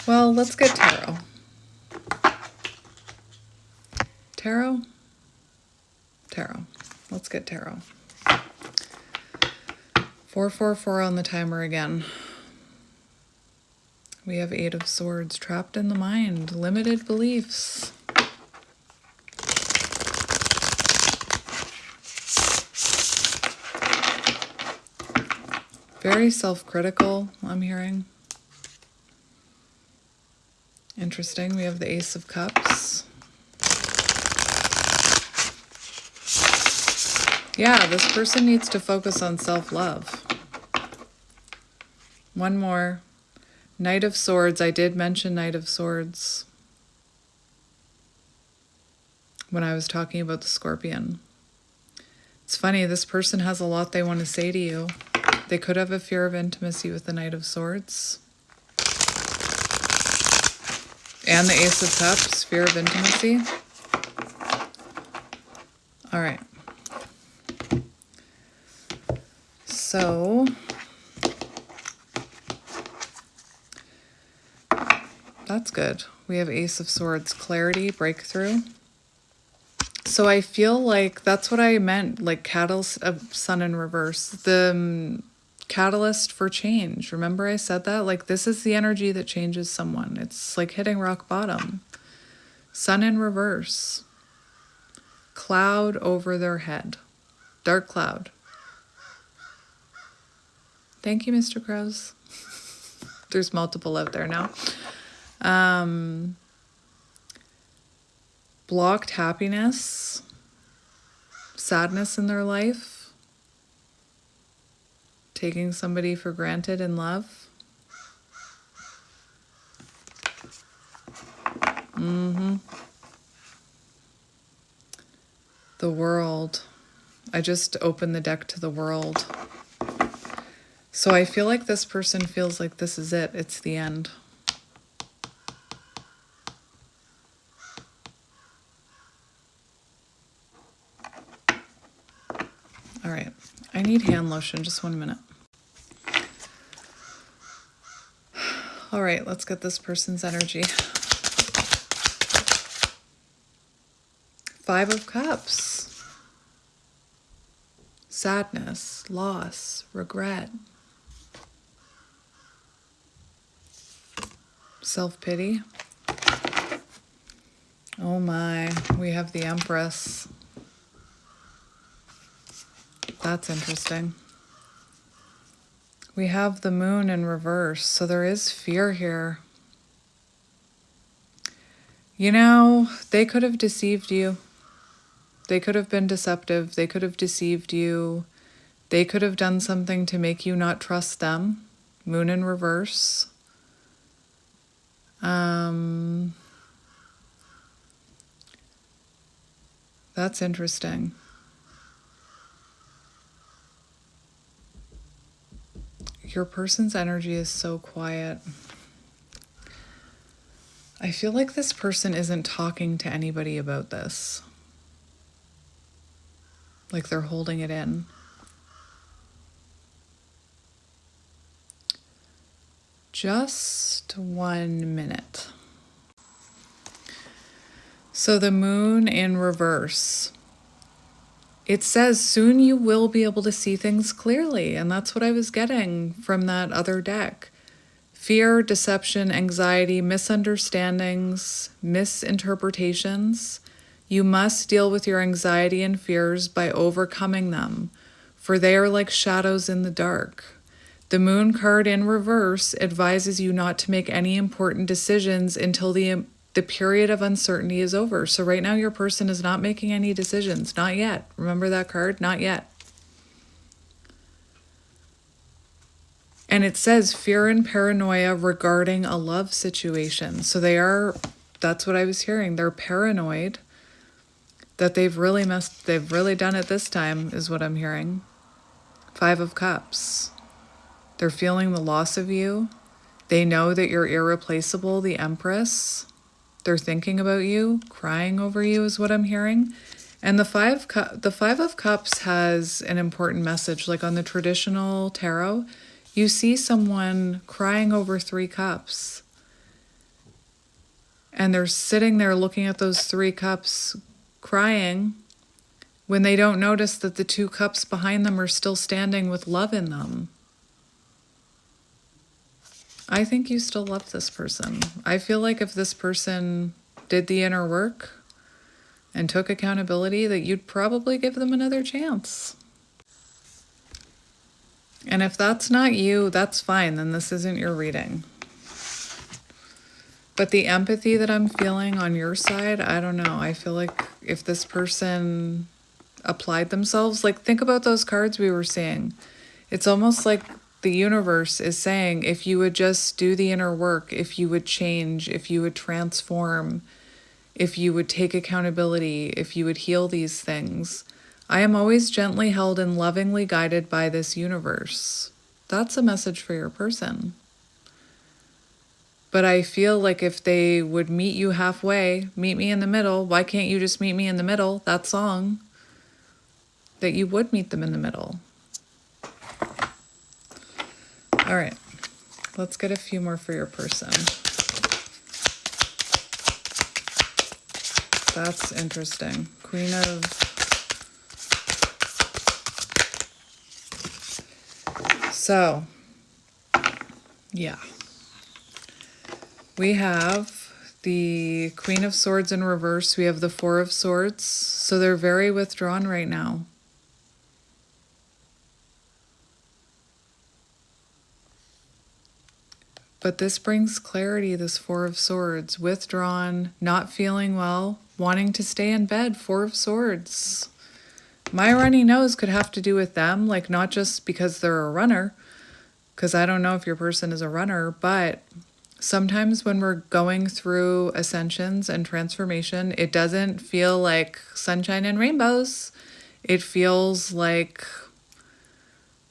Well, let's get tarot. Tarot? Tarot. Let's get tarot. 444 on the timer again. We have Eight of Swords, trapped in the mind, limited beliefs. Very self-critical, I'm hearing. Interesting. We have the Ace of Cups. Yeah, this person needs to focus on self-love. One more. Knight of Swords. I did mention Knight of Swords when I was talking about the Scorpion. It's funny, this person has a lot they want to say to you. They could have a fear of intimacy with the Knight of Swords. And the Ace of Cups, fear of intimacy. All right. So, that's good. We have Ace of Swords, clarity, breakthrough. So I feel like that's what I meant, like catalyst of Sun in reverse. The catalyst for change. Remember I said that? Like this is the energy that changes someone. It's like hitting rock bottom. Sun in reverse. Cloud over their head. Dark cloud. Thank you, Mr. Krause. There's multiple out there now. Blocked happiness, sadness in their life, taking somebody for granted in love. The World. I just opened the deck to the World. So I feel like this person feels like this is it. It's the end. All right. I need hand lotion. Just 1 minute. All right. Let's get this person's energy. 5 of Cups. Sadness, loss, regret. Self-pity. Oh my, we have the Empress. That's interesting. We have the Moon in reverse, so there is fear here. You know, they could have deceived you. They could have been deceptive. They could have deceived you. They could have done something to make you not trust them. Moon in reverse. That's interesting. Your person's energy is so quiet. I feel like this person isn't talking to anybody about this. Like they're holding it in. Just 1 minute. So the Moon in reverse. It says soon you will be able to see things clearly. And that's what I was getting from that other deck. Fear, deception, anxiety, misunderstandings, misinterpretations. You must deal with your anxiety and fears by overcoming them, for they are like shadows in the dark. The Moon card in reverse advises you not to make any important decisions until the period of uncertainty is over. So right now your person is not making any decisions. Not yet. Remember that card? Not yet. And it says fear and paranoia regarding a love situation. So that's what I was hearing. They're paranoid that they've really done it this time, is what I'm hearing. 5 of Cups. They're feeling the loss of you. They know that you're irreplaceable, the Empress. They're thinking about you, crying over you is what I'm hearing. And the 5 of Cups has an important message. Like on the traditional tarot, you see someone crying over 3 cups. And they're sitting there looking at those 3 cups, crying, when they don't notice that the 2 cups behind them are still standing with love in them. I think you still love this person. I feel like if this person did the inner work and took accountability, that you'd probably give them another chance. And if that's not you, that's fine. Then this isn't your reading. But the empathy that I'm feeling on your side, I don't know. I feel like if this person, applied themselves. Like, think about those cards we were seeing. It's almost like the universe is saying, if you would just do the inner work, if you would change, if you would transform, if you would take accountability, if you would heal these things, I am always gently held and lovingly guided by this universe. That's a message for your person. But I feel like if they would meet you halfway, meet me in the middle, why can't you just meet me in the middle? That song, that you would meet them in the middle. All right, let's get a few more for your person. That's interesting. Queen of... So, yeah. We have the Queen of Swords in reverse. We have the Four of Swords. So they're very withdrawn right now. But this brings clarity, this Four of Swords. Withdrawn, not feeling well, wanting to stay in bed. Four of Swords. My runny nose could have to do with them, like not just because they're a runner, because I don't know if your person is a runner, but sometimes when we're going through ascensions and transformation, it doesn't feel like sunshine and rainbows. It feels like,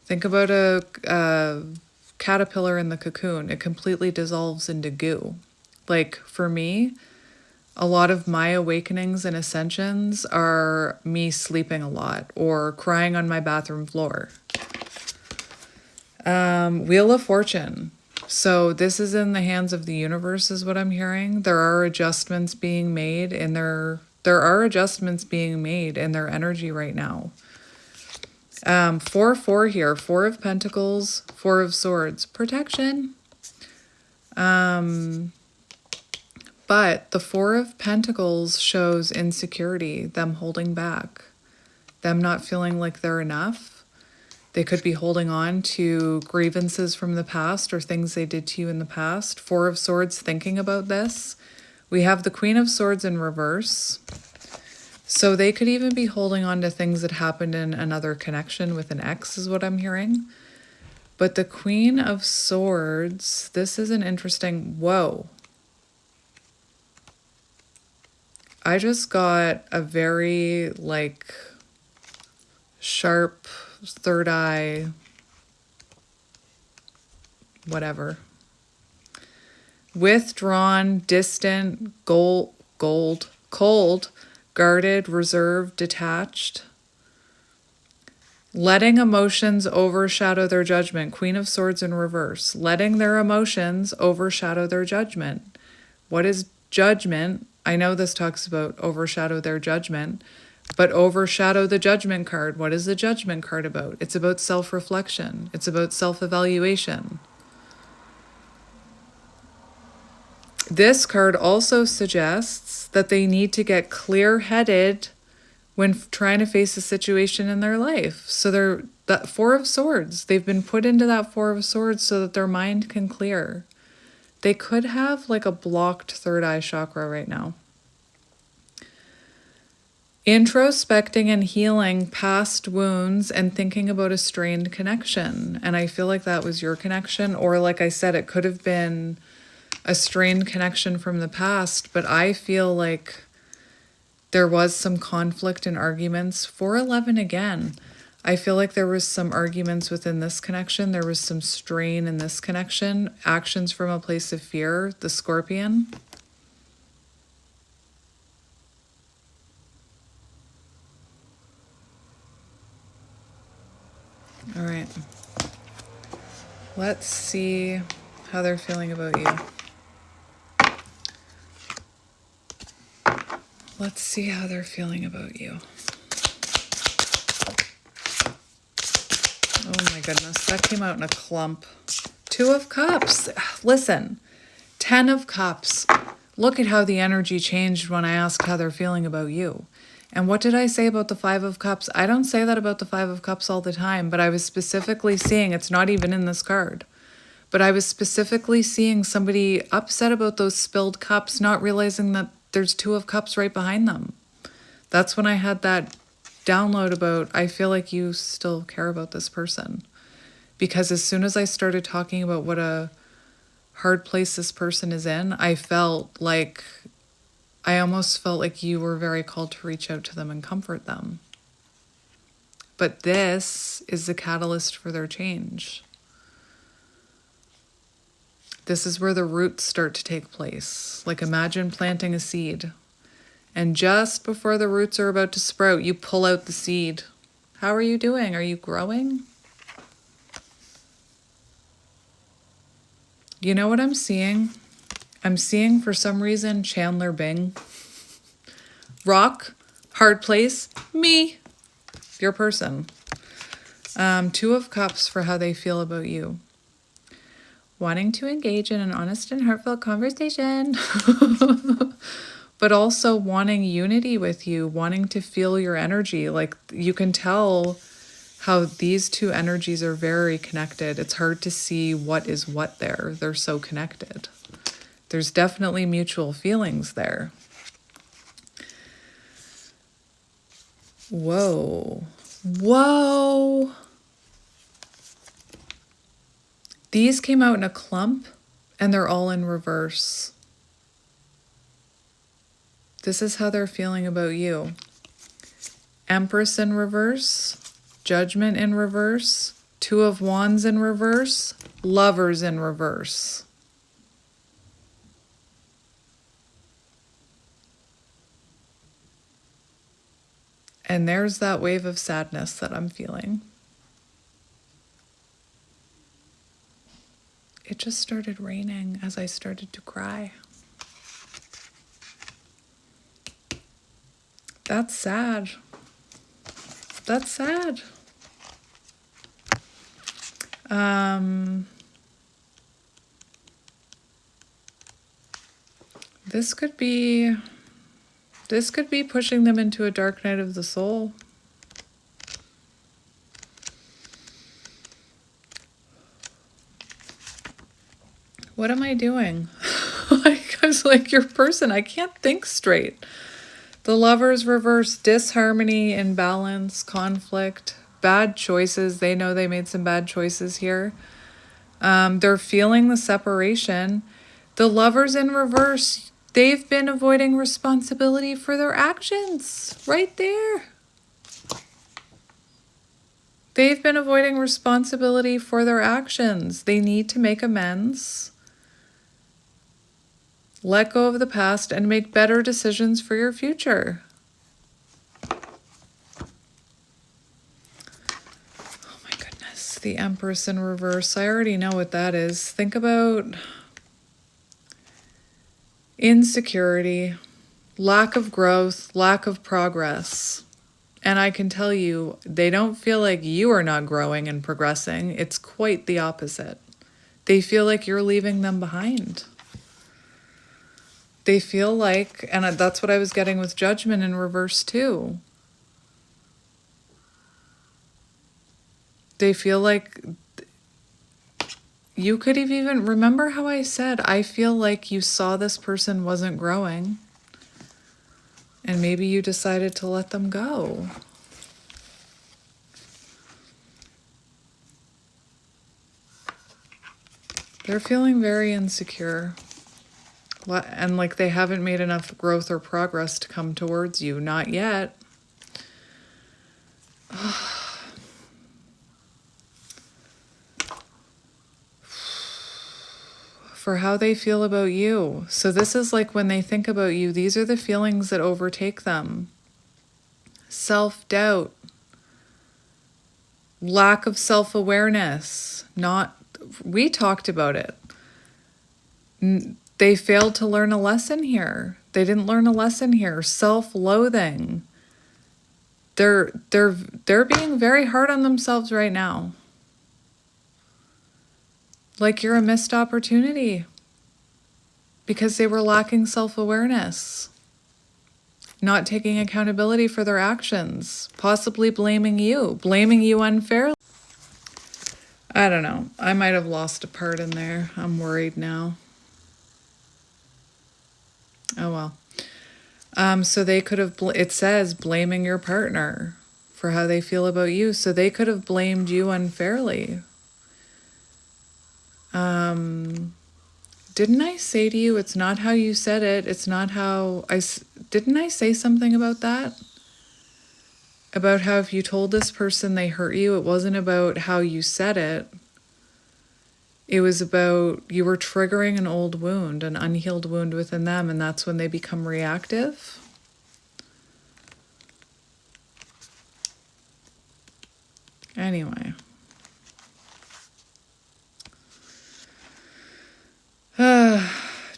think about a caterpillar in the cocoon. It completely dissolves into goo. Like for me, a lot of my awakenings and ascensions are me sleeping a lot or crying on my bathroom floor. Wheel of Fortune. So this is in the hands of the universe is what I'm hearing. There are adjustments being made in their energy right now. 4-4 here. Four of Pentacles, Four of Swords. Protection. But the Four of Pentacles shows insecurity, them holding back, them not feeling like they're enough. They could be holding on to grievances from the past or things they did to you in the past. Four of Swords thinking about this. We have the Queen of Swords in reverse. So they could even be holding on to things that happened in another connection with an ex is what I'm hearing. But the Queen of Swords, this is an interesting, whoa. I just got a very like sharp third eye, whatever. Withdrawn, distant, cold, guarded, reserved, detached. Letting emotions overshadow their judgment. Queen of Swords in reverse. Letting their emotions overshadow their judgment. What is judgment? I know this talks about overshadow their judgment, but overshadow the Judgment card. What is the Judgment card about? It's about self-reflection. It's about self-evaluation. This card also suggests that they need to get clear-headed when trying to face a situation in their life. So that Four of Swords, they've been put into that Four of Swords so that their mind can clear. They could have like a blocked third eye chakra right now. Introspecting and healing past wounds and thinking about a strained connection. And I feel like that was your connection, or like I said, it could have been a strained connection from the past, but I feel like there was some conflict and arguments. 411 again. I feel like there was some arguments within this connection. There was some strain in this connection. Actions from a place of fear. The Scorpion. All right. Let's see how they're feeling about you. Let's see how they're feeling about you. Oh my goodness, that came out in a clump. Two of Cups. Listen, 10 of Cups. Look at how the energy changed when I asked how they're feeling about you. And what did I say about the Five of Cups? I don't say that about the Five of Cups all the time, but I was specifically seeing, it's not even in this card, but I was specifically seeing somebody upset about those spilled cups, not realizing that there's Two of Cups right behind them. That's when I had that download about, I feel like you still care about this person. Because as soon as I started talking about what a hard place this person is in, I almost felt like you were very called to reach out to them and comfort them. But this is the catalyst for their change. This is where the roots start to take place. Like, imagine planting a seed. And just before the roots are about to sprout, you pull out the seed. How are you doing? Are you growing? You know what I'm seeing? I'm seeing, for some reason, Chandler Bing. Rock, hard place, me, your person. Two of Cups for how they feel about you. Wanting to engage in an honest and heartfelt conversation. But also wanting unity with you, wanting to feel your energy. Like, you can tell how these two energies are very connected. It's hard to see what is what there. They're so connected. There's definitely mutual feelings there. Whoa. Whoa. These came out in a clump, and they're all in reverse. This is how they're feeling about you. Empress in reverse, Judgment in reverse, Two of Wands in reverse, Lovers in reverse. And there's that wave of sadness that I'm feeling. It just started raining as I started to cry. That's sad. That's sad. This could be pushing them into a dark night of the soul. What am I doing? I was like, your person, I can't think straight. The Lovers reverse, disharmony, imbalance, conflict, bad choices. They know they made some bad choices here. They're feeling the separation. The Lovers in reverse, they've been avoiding responsibility for their actions. Right there. They've been avoiding responsibility for their actions. They need to make amends. Let go of the past and make better decisions for your future. Oh my goodness. The Empress in reverse. I already know what that is. Think about insecurity, lack of growth, lack of progress. And I can tell you, they don't feel like you are not growing and progressing. It's quite the opposite. They feel like you're leaving them behind. They feel like, and that's what I was getting with Judgment in reverse too. They feel like you could have even, remember how I said, I feel like you saw this person wasn't growing and maybe you decided to let them go. They're feeling very insecure. And like they haven't made enough growth or progress to come towards you. Not yet. For how they feel about you. So this is like when they think about you, these are the feelings that overtake them. Self-doubt. Lack of self-awareness. We talked about it. They failed to learn a lesson here. They didn't learn a lesson here. Self-loathing. They're being very hard on themselves right now. Like you're a missed opportunity because they were lacking self-awareness, not taking accountability for their actions, possibly blaming you unfairly. I don't know. I might have lost a part in there. I'm worried now. Oh well. So they could have, it says blaming your partner. for how they feel about you. So they could have blamed you unfairly. Didn't I say to you, it's not how you said it, it's not how didn't I say something about that? About how if you told this person they hurt you, it wasn't about how you said it. It was about you were triggering an old wound, an unhealed wound within them, and that's when they become reactive. Anyway.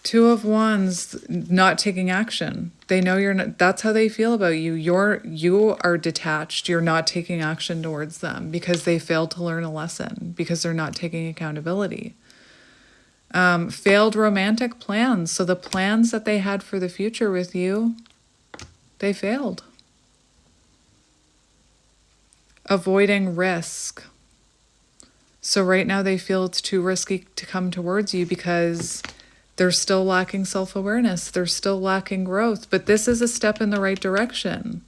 Two of Wands, not taking action. They know you're not, that's how they feel about you. You are detached. You're not taking action towards them because they failed to learn a lesson, because they're not taking accountability. Failed romantic plans. So the plans that they had for the future with you, they failed. Avoiding risk. So right now they feel it's too risky to come towards you because they're still lacking self-awareness. They're still lacking growth. But this is a step in the right direction.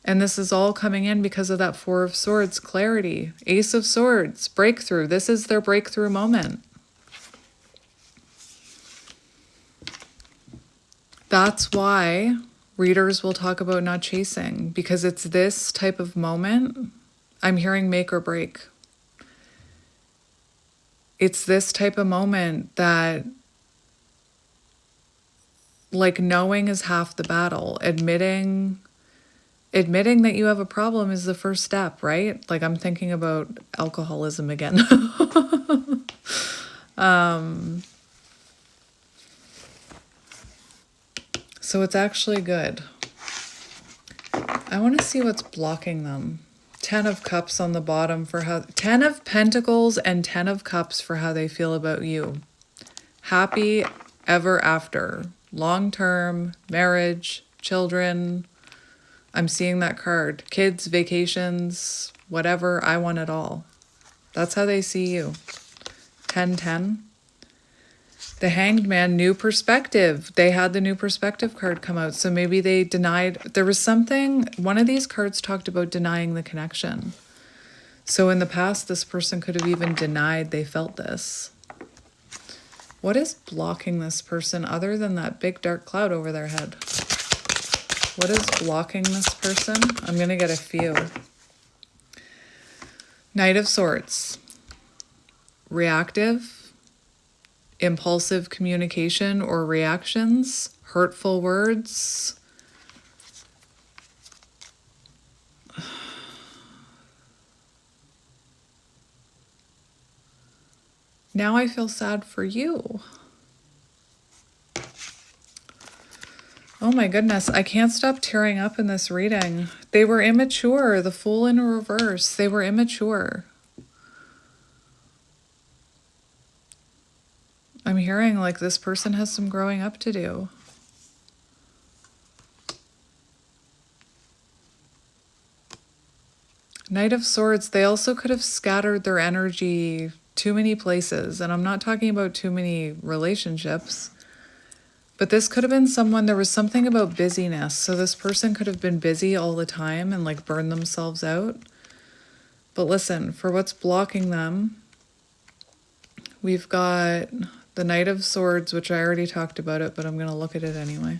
And this is all coming in because of that Four of Swords, clarity. Ace of Swords, breakthrough. This is their breakthrough moment. That's why readers will talk about not chasing, because it's this type of moment. I'm hearing make or break. It's this type of moment that, like, knowing is half the battle. Admitting that you have a problem is the first step, right? Like, I'm thinking about alcoholism again. So it's actually good. I want to see what's blocking them. 10 of Cups on the bottom for how... 10 of Pentacles and 10 of Cups for how they feel about you. Happy ever after. Long-term, marriage, children. I'm seeing that card. Kids, vacations, whatever. I want it all. That's how they see you. 10-10. The Hanged Man, new perspective. They had the new perspective card come out. So maybe they denied. There was something. One of these cards talked about denying the connection. So in the past, this person could have even denied they felt this. What is blocking this person other than that big dark cloud over their head? What is blocking this person? I'm going to get a few. Knight of Swords. Reactive. Impulsive communication or reactions, hurtful words. Now I feel sad for you. Oh my goodness, I can't stop tearing up in this reading. They were immature, the Fool in reverse. They were immature. I'm hearing like this person has some growing up to do. Knight of Swords, they also could have scattered their energy too many places. And I'm not talking about too many relationships. But this could have been someone, there was something about busyness. So this person could have been busy all the time and like burned themselves out. But listen, for what's blocking them, we've got the Knight of Swords, which I already talked about it, but I'm going to look at it anyway.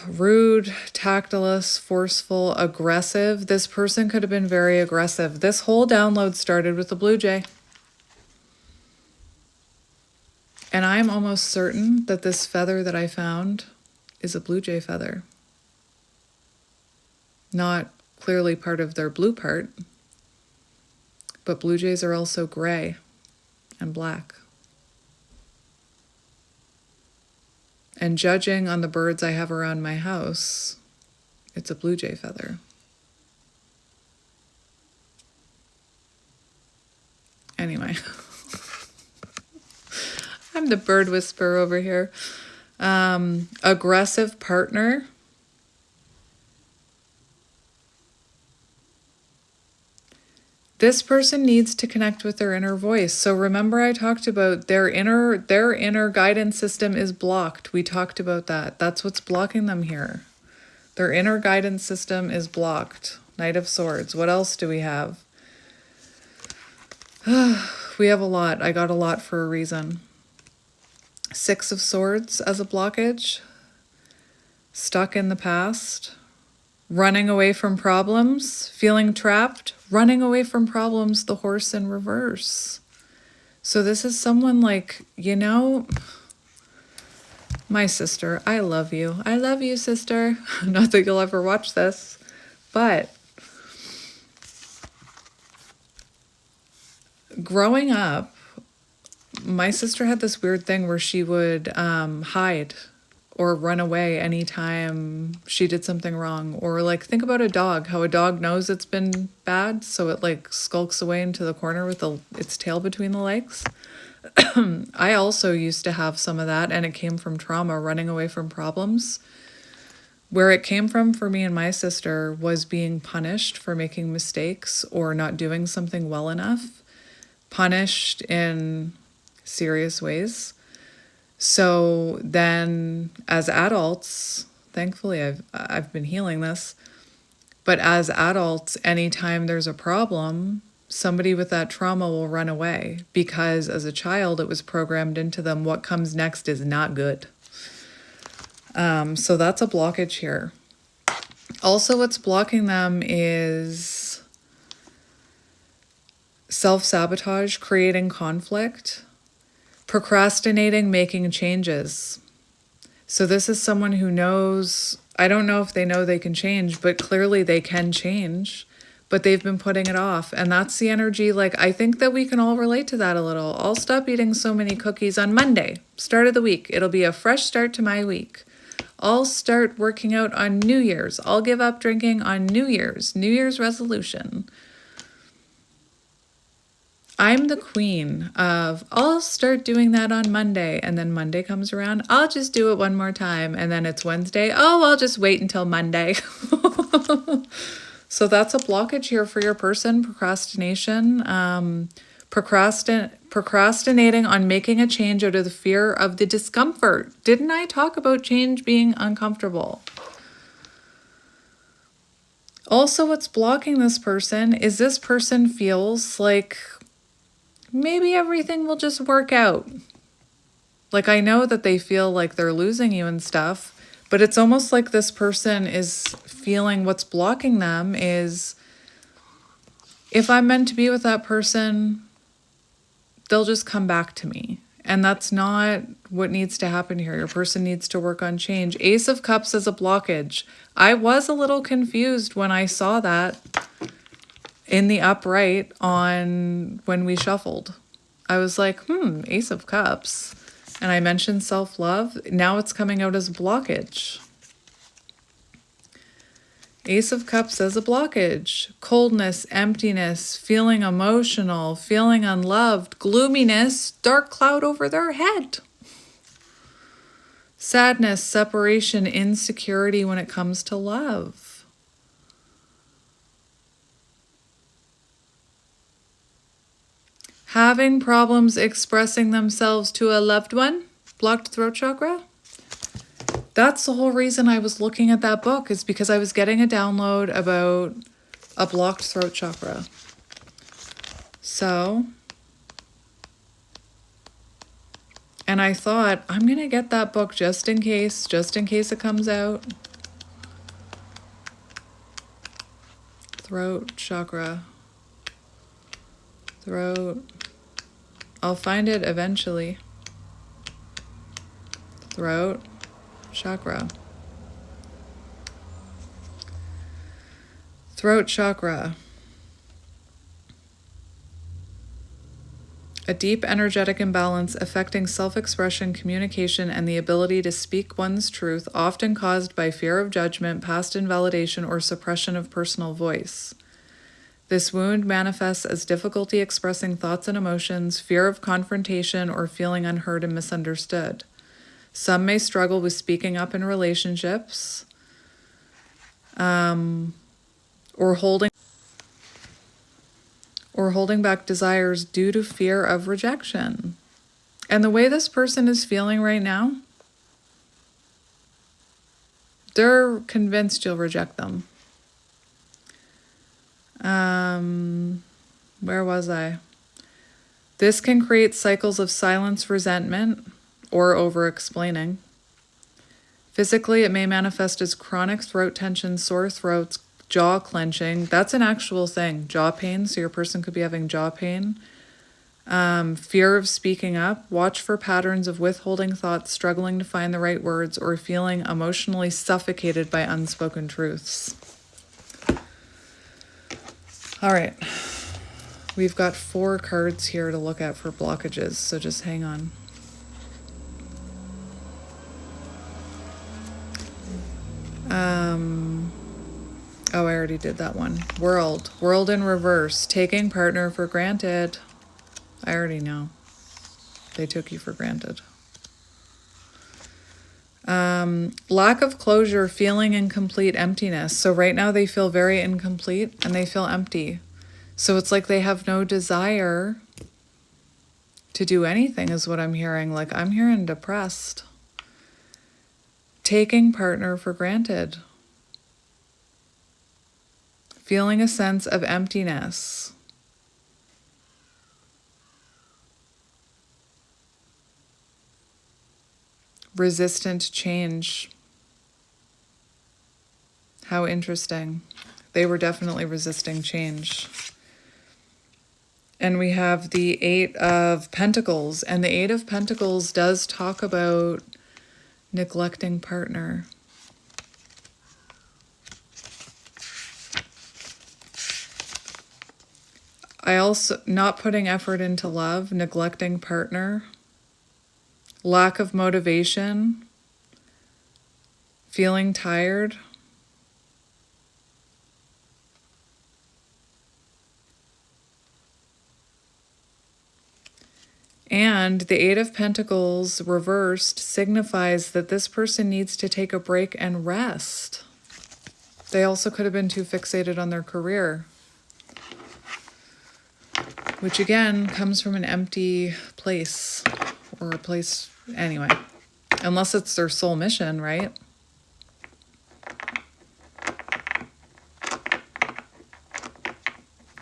Rude, tactless, forceful, aggressive. This person could have been very aggressive. This whole download started with the blue jay. And I'm almost certain that this feather that I found is a blue jay feather. Not clearly part of their blue part, but blue jays are also gray and black. And judging on the birds I have around my house, it's a blue jay feather. Anyway, I'm the bird whisperer over here. Aggressive partner. This person needs to connect with their inner voice. So remember I talked about their inner guidance system is blocked. We talked about that. That's what's blocking them here. Their inner guidance system is blocked. Knight of Swords. What else do we have? We have a lot. I got a lot for a reason. Six of Swords as a blockage. Stuck in the past. Running away from problems. Feeling trapped. Running away from problems. The Horse in reverse. So this is someone like, you know, my sister. I love you. I love you, sister. Not that you'll ever watch this, but growing up, my sister had this weird thing where she would hide or run away anytime she did something wrong. Or like, think about a dog, how a dog knows it's been bad, so it like skulks away into the corner with its tail between the legs. I also used to have some of that, and it came from trauma, running away from problems. Where it came from for me and my sister was being punished for making mistakes or not doing something well enough. Punished in serious ways. So then as adults, thankfully I've been healing this, but as adults, anytime there's a problem, somebody with that trauma will run away because as a child it was programmed into them what comes next is not good. So that's a blockage here. Also, what's blocking them is self-sabotage, creating conflict, procrastinating, making changes. So this is someone who knows, I don't know if they know they can change, but clearly they can change, but they've been putting it off. And that's the energy, like, I think that we can all relate to that a little. I'll stop eating so many cookies on Monday, start of the week. It'll be a fresh start to my week. I'll start working out on New Year's. I'll give up drinking on New Year's resolution. I'm the queen of, I'll start doing that on Monday, and then Monday comes around, I'll just do it one more time, and then it's Wednesday, oh, I'll just wait until Monday. So that's a blockage here for your person, procrastination, procrastinating on making a change out of the fear of the discomfort. Didn't I talk about change being uncomfortable? Also, what's blocking this person is this person feels like maybe everything will just work out. Like, I know that they feel like they're losing you and stuff, but it's almost like this person is feeling what's blocking them is, if I'm meant to be with that person, they'll just come back to me. And that's not what needs to happen here. Your person needs to work on change. Ace of Cups is a blockage. I was a little confused when I saw that in the upright on when we shuffled. I was like, Ace of Cups. And I mentioned self-love. Now it's coming out as blockage. Ace of Cups as a blockage. Coldness, emptiness, feeling emotional, feeling unloved, gloominess, dark cloud over their head. Sadness, separation, insecurity when it comes to love. Having problems expressing themselves to a loved one, blocked throat chakra. That's the whole reason I was looking at that book, is because I was getting a download about a blocked throat chakra. So, and I thought, I'm going to get that book just in case it comes out. Throat chakra. Throat. I'll find it eventually. Throat chakra. Throat chakra. A deep energetic imbalance affecting self-expression, communication, and the ability to speak one's truth, often caused by fear of judgment, past invalidation, or suppression of personal voice. This wound manifests as difficulty expressing thoughts and emotions, fear of confrontation, or feeling unheard and misunderstood. Some may struggle with speaking up in relationships, or holding back desires due to fear of rejection. And the way this person is feeling right now, They're convinced you'll reject them. Where was I? This can create cycles of silence, resentment, or over-explaining. Physically, it may manifest as chronic throat tension, sore throats, jaw clenching. That's an actual thing, jaw pain. So your person could be having jaw pain. Fear of speaking up. Watch for patterns of withholding thoughts, struggling to find the right words, or feeling emotionally suffocated by unspoken truths. All right. We've got 4 cards here to look at for blockages, so just hang on. Oh, I already did that one. World in reverse. Taking partner for granted. I already know. They took you for granted. Lack of closure, feeling incomplete, emptiness. So right now they feel very incomplete and they feel empty. So it's like they have no desire to do anything is what I'm hearing. Like I'm hearing depressed. Taking partner for granted. Feeling a sense of emptiness. Resistant change. How interesting. They were definitely resisting change. And we have the 8 of Pentacles. And the 8 of Pentacles does talk about neglecting partner. I also, not putting effort into love, neglecting partner, lack of motivation, feeling tired, and the 8 of Pentacles reversed signifies that this person needs to take a break and rest. They also could have been too fixated on their career, which again comes from an empty place or a place anyway, unless it's their soul mission, right?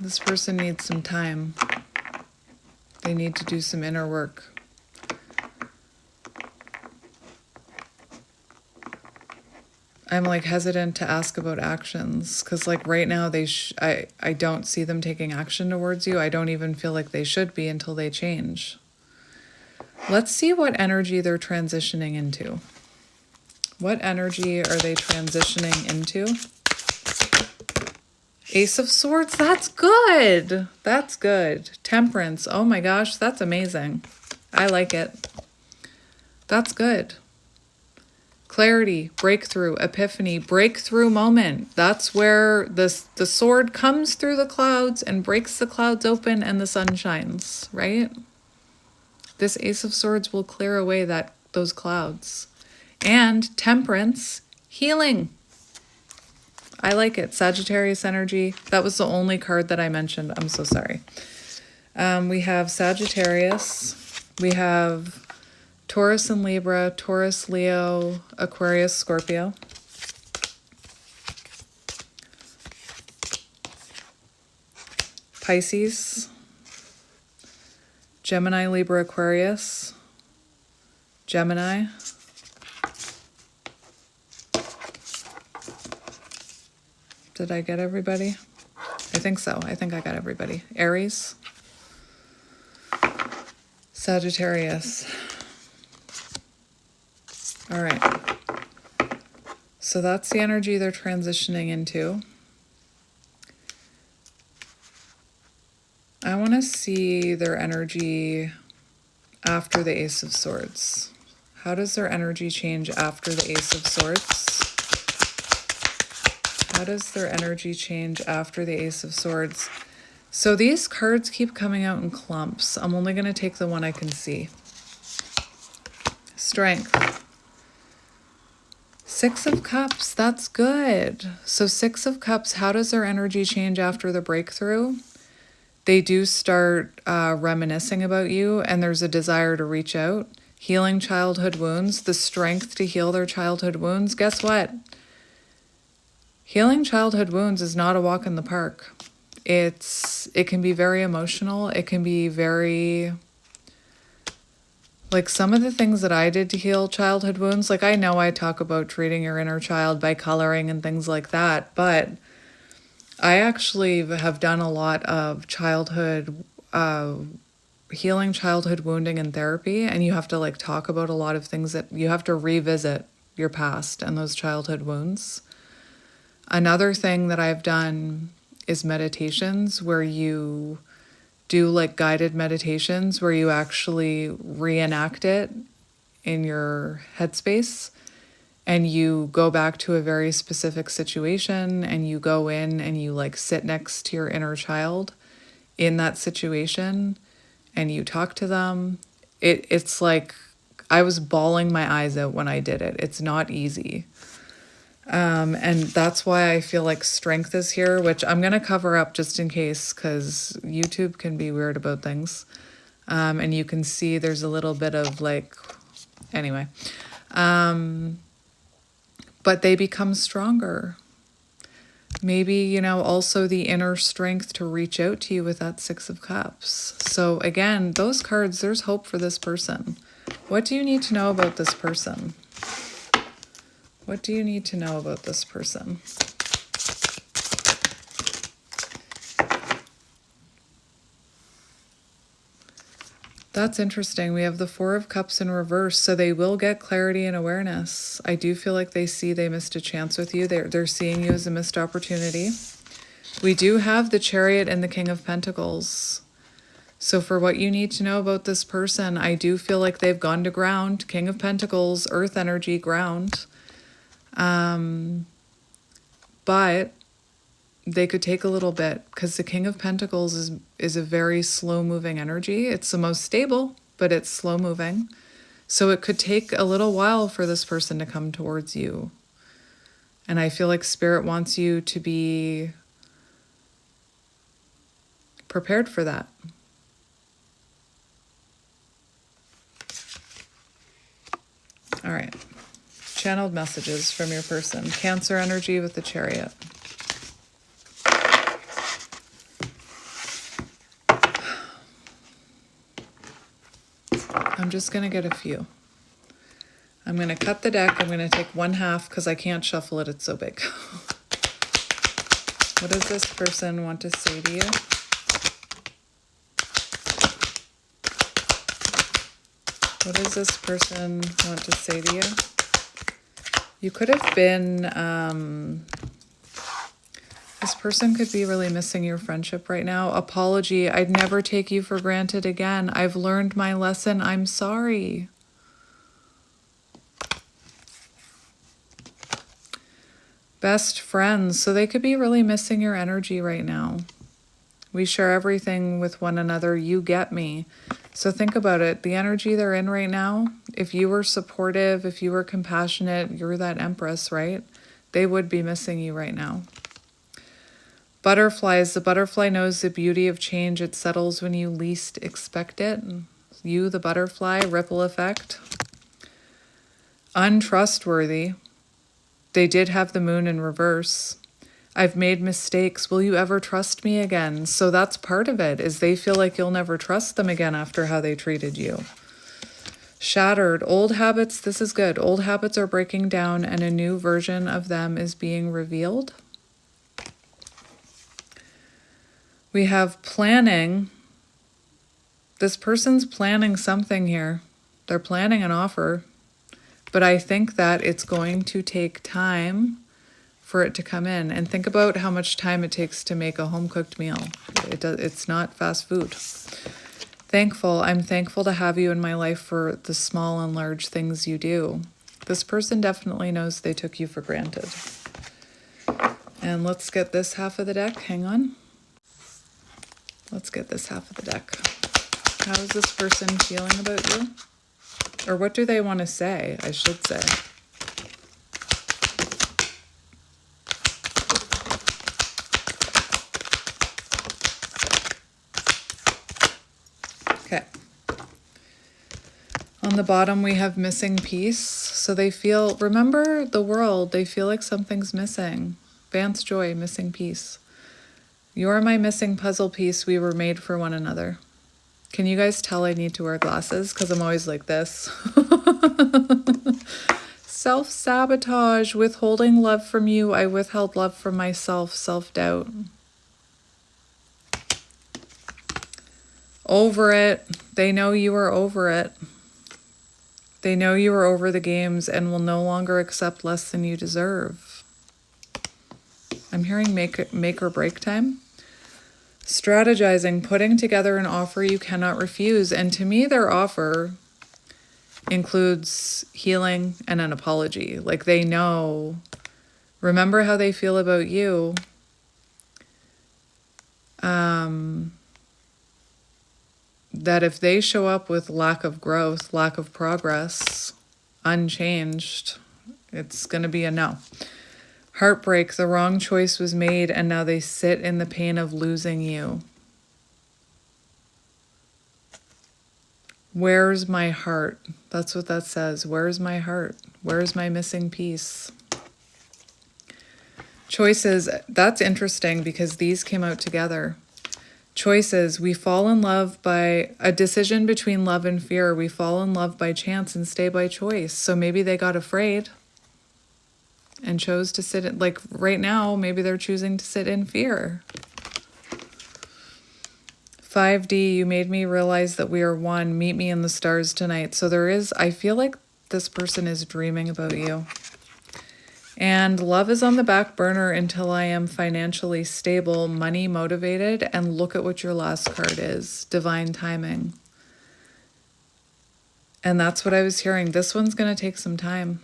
This person needs some time. They need to do some inner work. I'm like hesitant to ask about actions because like right now I don't see them taking action towards you. I don't even feel like they should be until they change. Let's see what energy they're transitioning into. What energy are they transitioning into? Ace of Swords, that's good. That's good. Temperance, oh my gosh, that's amazing. I like it. That's good. Clarity, breakthrough, epiphany, breakthrough moment. That's where the sword comes through the clouds and breaks the clouds open and the sun shines, right? This Ace of Swords will clear away those clouds. And temperance, healing. I like it. Sagittarius energy. That was the only card that I mentioned. I'm so sorry. We have Sagittarius. We have Taurus and Libra, Taurus, Leo, Aquarius, Scorpio. Pisces, Gemini, Libra, Aquarius, Gemini, did I get everybody? I think so. I think I got everybody. Aries, Sagittarius. All right. So that's the energy they're transitioning into. I want to see their energy after the Ace of Swords. How does their energy change after the Ace of Swords? How does their energy change after the Ace of Swords? So these cards keep coming out in clumps. I'm only going to take the one I can see. Strength. 6 of Cups, that's good. So 6 of Cups, how does their energy change after the breakthrough? They do start reminiscing about you, and there's a desire to reach out. Healing childhood wounds, the strength to heal their childhood wounds. Guess what? Healing childhood wounds is not a walk in the park. It can be very emotional. It can be very, like some of the things that I did to heal childhood wounds, like I know I talk about treating your inner child by coloring and things like that, but I actually have done a lot of healing childhood wounding in therapy, and you have to like talk about a lot of things that you have to revisit your past and those childhood wounds. Another thing that I've done is meditations where you do like guided meditations where you actually reenact it in your headspace, and you go back to a very specific situation and you go in and you like sit next to your inner child in that situation and you talk to them. It's like I was bawling my eyes out when I did it. It's not easy. And that's why I feel like strength is here, which I'm going to cover up just in case, because YouTube can be weird about things. And you can see there's a little bit of like, anyway. But they become stronger. Maybe, also the inner strength to reach out to you with that Six of Cups. So again, those cards, there's hope for this person. What do you need to know about this person? What do you need to know about this person? That's interesting. We have the Four of Cups in reverse, so they will get clarity and awareness. I do feel like they see they missed a chance with you. They're seeing you as a missed opportunity. We do have the Chariot and the King of Pentacles. So for what you need to know about this person, I do feel like they've gone to ground. King of Pentacles, earth energy, ground. But they could take a little bit, because the King of Pentacles is a very slow moving energy. It's the most stable, but it's slow moving. So it could take a little while for this person to come towards you. And I feel like Spirit wants you to be prepared for that. All right. Channeled messages from your person. Cancer energy with the Chariot. I'm just going to get a few. I'm going to cut the deck. I'm going to take one half because I can't shuffle it. It's so big. What does this person want to say to you? What does this person want to say to you? You could have been, this person could be really missing your friendship right now. Apology, I'd never take you for granted again. I've learned my lesson. I'm sorry. Best friends, so they could be really missing your energy right now. We share everything with one another. You get me. So think about it. The energy they're in right now, if you were supportive, if you were compassionate, you're that Empress, right? They would be missing you right now. Butterflies. The butterfly knows the beauty of change. It settles when you least expect it. You, the butterfly, ripple effect. Untrustworthy. They did have the moon in reverse. I've made mistakes. Will you ever trust me again? So that's part of it, is they feel like you'll never trust them again after how they treated you. Shattered. Old habits. This is good. Old habits are breaking down and a new version of them is being revealed. We have planning. This person's planning something here. They're planning an offer. But I think that it's going to take time for it to come in. And think about how much time it takes to make a home-cooked meal. It's not fast food. Thankful. I'm thankful to have you in my life for the small and large things you do. This person definitely knows they took you for granted. And let's get this half of the deck. Hang on. Let's get this half of the deck. How is this person feeling about you? Or what do they want to say, I should say. Okay. On the bottom, we have missing piece. So they feel, remember the world, they feel like something's missing. Vance Joy, missing piece. You're my missing puzzle piece. We were made for one another. Can you guys tell I need to wear glasses? Because I'm always like this. Self-sabotage, withholding love from you. I withheld love from myself. Self-doubt. Over it. They know you are over it. They know you are over the games and will no longer accept less than you deserve. I'm hearing make or break time. Strategizing, putting together an offer you cannot refuse. And to me, their offer includes healing and an apology. Like they know, remember how they feel about you. That if they show up with lack of growth, lack of progress, unchanged, it's going to be a no. Heartbreak, the wrong choice was made and now they sit in the pain of losing you. Where's my heart? That's what that says. Where's my heart? Where's my missing piece? Choices, that's interesting because these came out together. Choices, we fall in love by a decision between love and fear. We fall in love by chance and stay by choice. So maybe they got afraid and chose to sit in, like right now, maybe they're choosing to sit in fear. 5D, you made me realize that we are one. Meet me in the stars tonight. So there is, I feel like this person is dreaming about you. And love is on the back burner until I am financially stable, money motivated, and look at what your last card is. Divine timing. And that's what I was hearing. This one's going to take some time.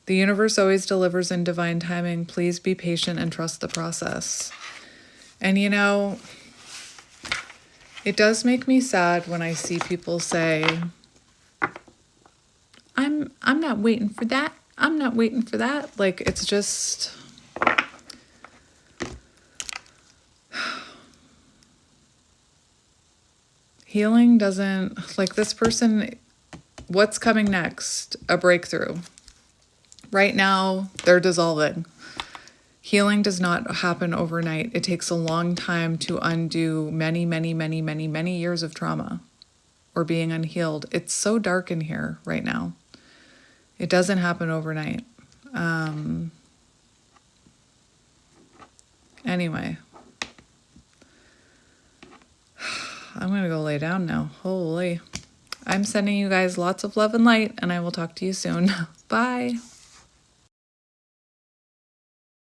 The universe always delivers in divine timing. Please be patient and trust the process. And you know, it does make me sad when I see people say, I'm not waiting for that. I'm not waiting for that. Like, it's just, healing doesn't, like this person, what's coming next? A breakthrough. Right now, they're dissolving. Healing does not happen overnight. It takes a long time to undo many, many, many, many, many years of trauma or being unhealed. It's so dark in here right now. It doesn't happen overnight. Anyway, I'm going to go lay down now. Holy. I'm sending you guys lots of love and light, and I will talk to you soon. Bye.